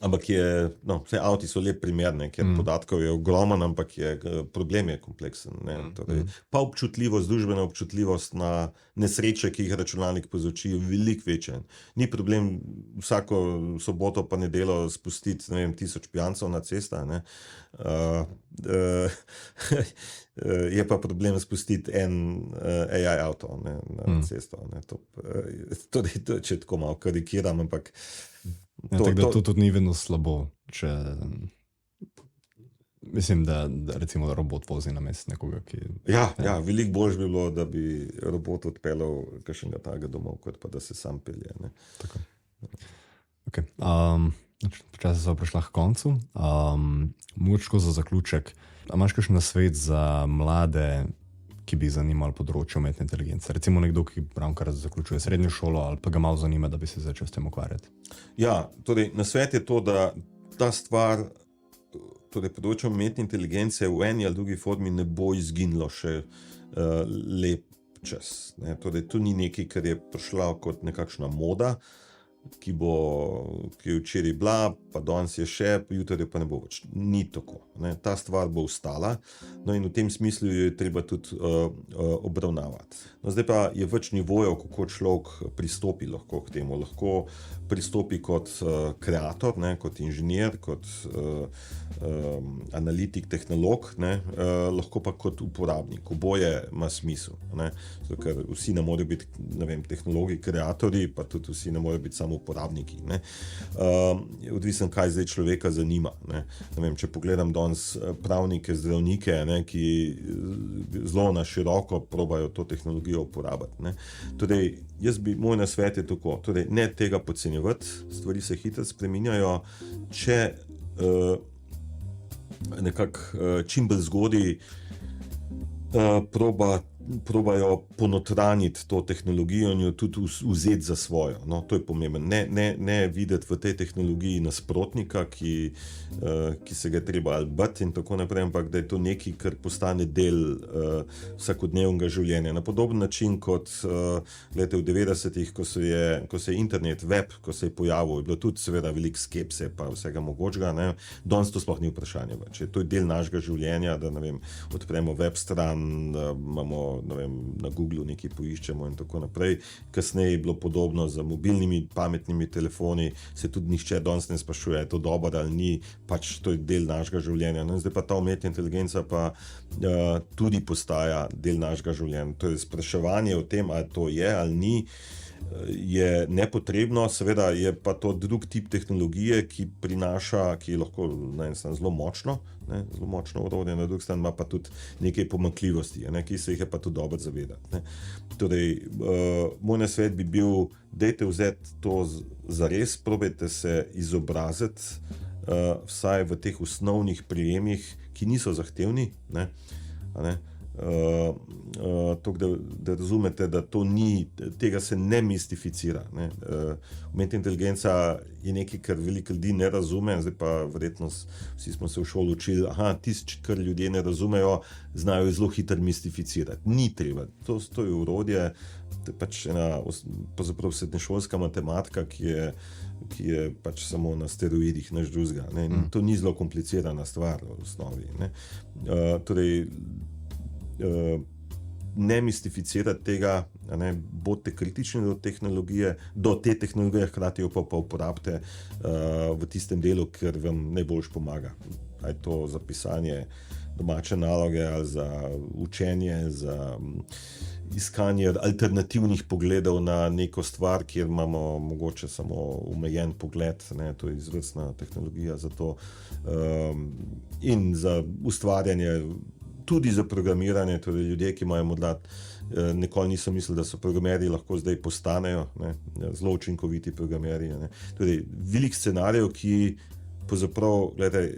ampak vse avti so lep primer, ker podatkov je ogromen, ampak problem je kompleksen. Torej, pa občutljivost, družbena občutljivost na nesreče, ki jih računalnik povzroči, je veliko večja. Ni problem vsako soboto pa nedeljo spustiti, 1000 pijancev na cesta, je pa problem spustiti en AI avto na cesto. Torej, če tako malo karikiram, ampak
tako da to tudi ni vedno slabo, če mislim, da recimo robot vozi na mest nekoga, ki...
Ja, veliko bolj bi bilo, da bi robot odpeljal kakšnega takega domov, kot pa da se sam pelje.
Tako. Okay. Počasi sva prišla k koncu. Mogoče za zaključek, a imaš kakšen nasvet za mlade, ki bi zanimali področje umetne inteligence? Recimo nekdo, ki pravkar zaključuje srednjo šolo ali pa ga malo zanima, da bi se začel s tem ukvarjati.
Ja, torej nasvet je to, da ta stvar, torej področje umetne inteligence v eni ali drugi formi ne bo izginilo še lep čas. Torej, to ni nekaj, kar je prišla kot nekakšna moda, ki je včeraj bila, pa danes je še, jutri pa ne bo več. Ni tako. Ta stvar bo ostala, in v tem smislu jo je treba tudi obravnavati. Zdaj pa je več nivojev, kako človek pristopi lahko k temu. Lahko pristopi kot kreator, kot inženir, kot analitik, tehnolog, lahko pa kot uporabnik. Oboje ima smisel. Zato, ker vsi ne morejo biti, tehnologi, kreatorji, pa tudi vsi ne morejo biti samo uporabniki. Odvisen, kaj zdaj človeka zanima. Če pogledam danes pravnike, zdravnike, ki zelo na široko probajo to tehnologijo uporabiti. Torej, moj nasvet je tako, torej, ne tega podcenjevati, stvari se hitro spreminjajo, če nekako čim bolj zgodaj probajo ponotraniti to tehnologijo in jo tudi vzeti za svojo. To je pomembno. Ne videti v tej tehnologiji nasprotnika, ki se ga je treba ali bati in tako naprej, ampak da je to nekaj, kar postane del vsakodnevnega življenja. Na podoben način kot v 90-ih, ko se je internet, web, ko se je pojavil, je bilo tudi seveda veliko skepse pa vsega mogočega. Danes to sploh ni vprašanje več. To je del našega življenja, da odpremo web stran, da imamo na Googlu nekaj poiščemo in tako naprej. Kasneje je bilo podobno z mobilnimi pametnimi telefoni, se tudi nihče danes ne sprašuje, je to dobro ali ni, pač to je del našega življenja. Zdaj pa ta umetna inteligenca pa tudi postaja del našega življenja. To je spraševanje o tem, ali to je ali ni, je nepotrebno, seveda je pa to drug tip tehnologije, ki je lahko na eni strani zelo močno orodje, na drugi strani ima pa tudi nekaj pomanjkljivosti, ki se jih je pa tudi dobro zavedati. Torej, moj nasvet bi bil, dajte vzeti to zares, probajte se izobraziti, vsaj v teh osnovnih prijemih, ki niso zahtevni, da razumete, da to ni, tega se ne mistificira. Umetna inteligenca je nekaj, kar veliko ljudi ne razume, zdaj pa verjetno vsi smo se v šoli učili, tisto, kar ljudje ne razumejo, znajo zelo hitro mistificirati. Ni treba. To je orodje, to je pač ena pravzaprav srednješolska matematika, ki je pač samo na steroidih, nič drugega. To ni zelo komplicirana stvar v osnovi. Torej, ne mistificirati tega, bodite kritični do te tehnologije, hkrati jo pa uporabite v tistem delu, ker vam najbolj pomaga. Ali to za pisanje domače naloge, ali za učenje, za iskanje alternativnih pogledov na neko stvar, kjer imamo mogoče samo omejen pogled, to je izvrstna tehnologija za to, in za ustvarjanje tudi za programiranje, torej ljudje, ki imajo morda nikoli niso mislili, da so programerji, lahko zdaj postanejo, ne, zelo učinkoviti programerji. Ne. Torej, veliko scenarijev, ki pravzaprav, gledaj,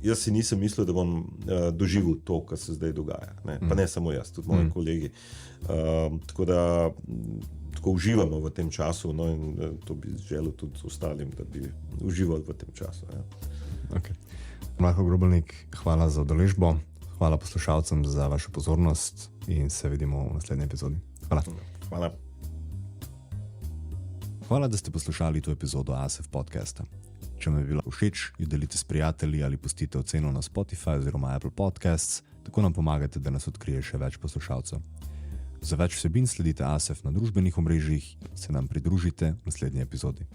jaz si nisem mislil, da bom doživel to, kar se zdaj dogaja. Ne. Pa ne samo jaz, tudi moji kolegi. Tako da tako uživamo v tem času, no, in to bi želel tudi ostalim, da bi uživali v tem času. Ja.
Okay. Marko Grobelnik, hvala za udeležbo, hvala poslušalcem za vašo pozornost in se vidimo v naslednji epizodi. Hvala.
Hvala.
Hvala, da ste poslušali to epizodo ASEF podcasta. Če vam je bila všeč, jo delite s prijatelji ali pustite oceno na Spotify oziroma Apple Podcasts, tako nam pomagate, da nas odkrije še več poslušalcev. Za več vsebin sledite ASEF na družbenih omrežjih in se nam pridružite v naslednji epizodi.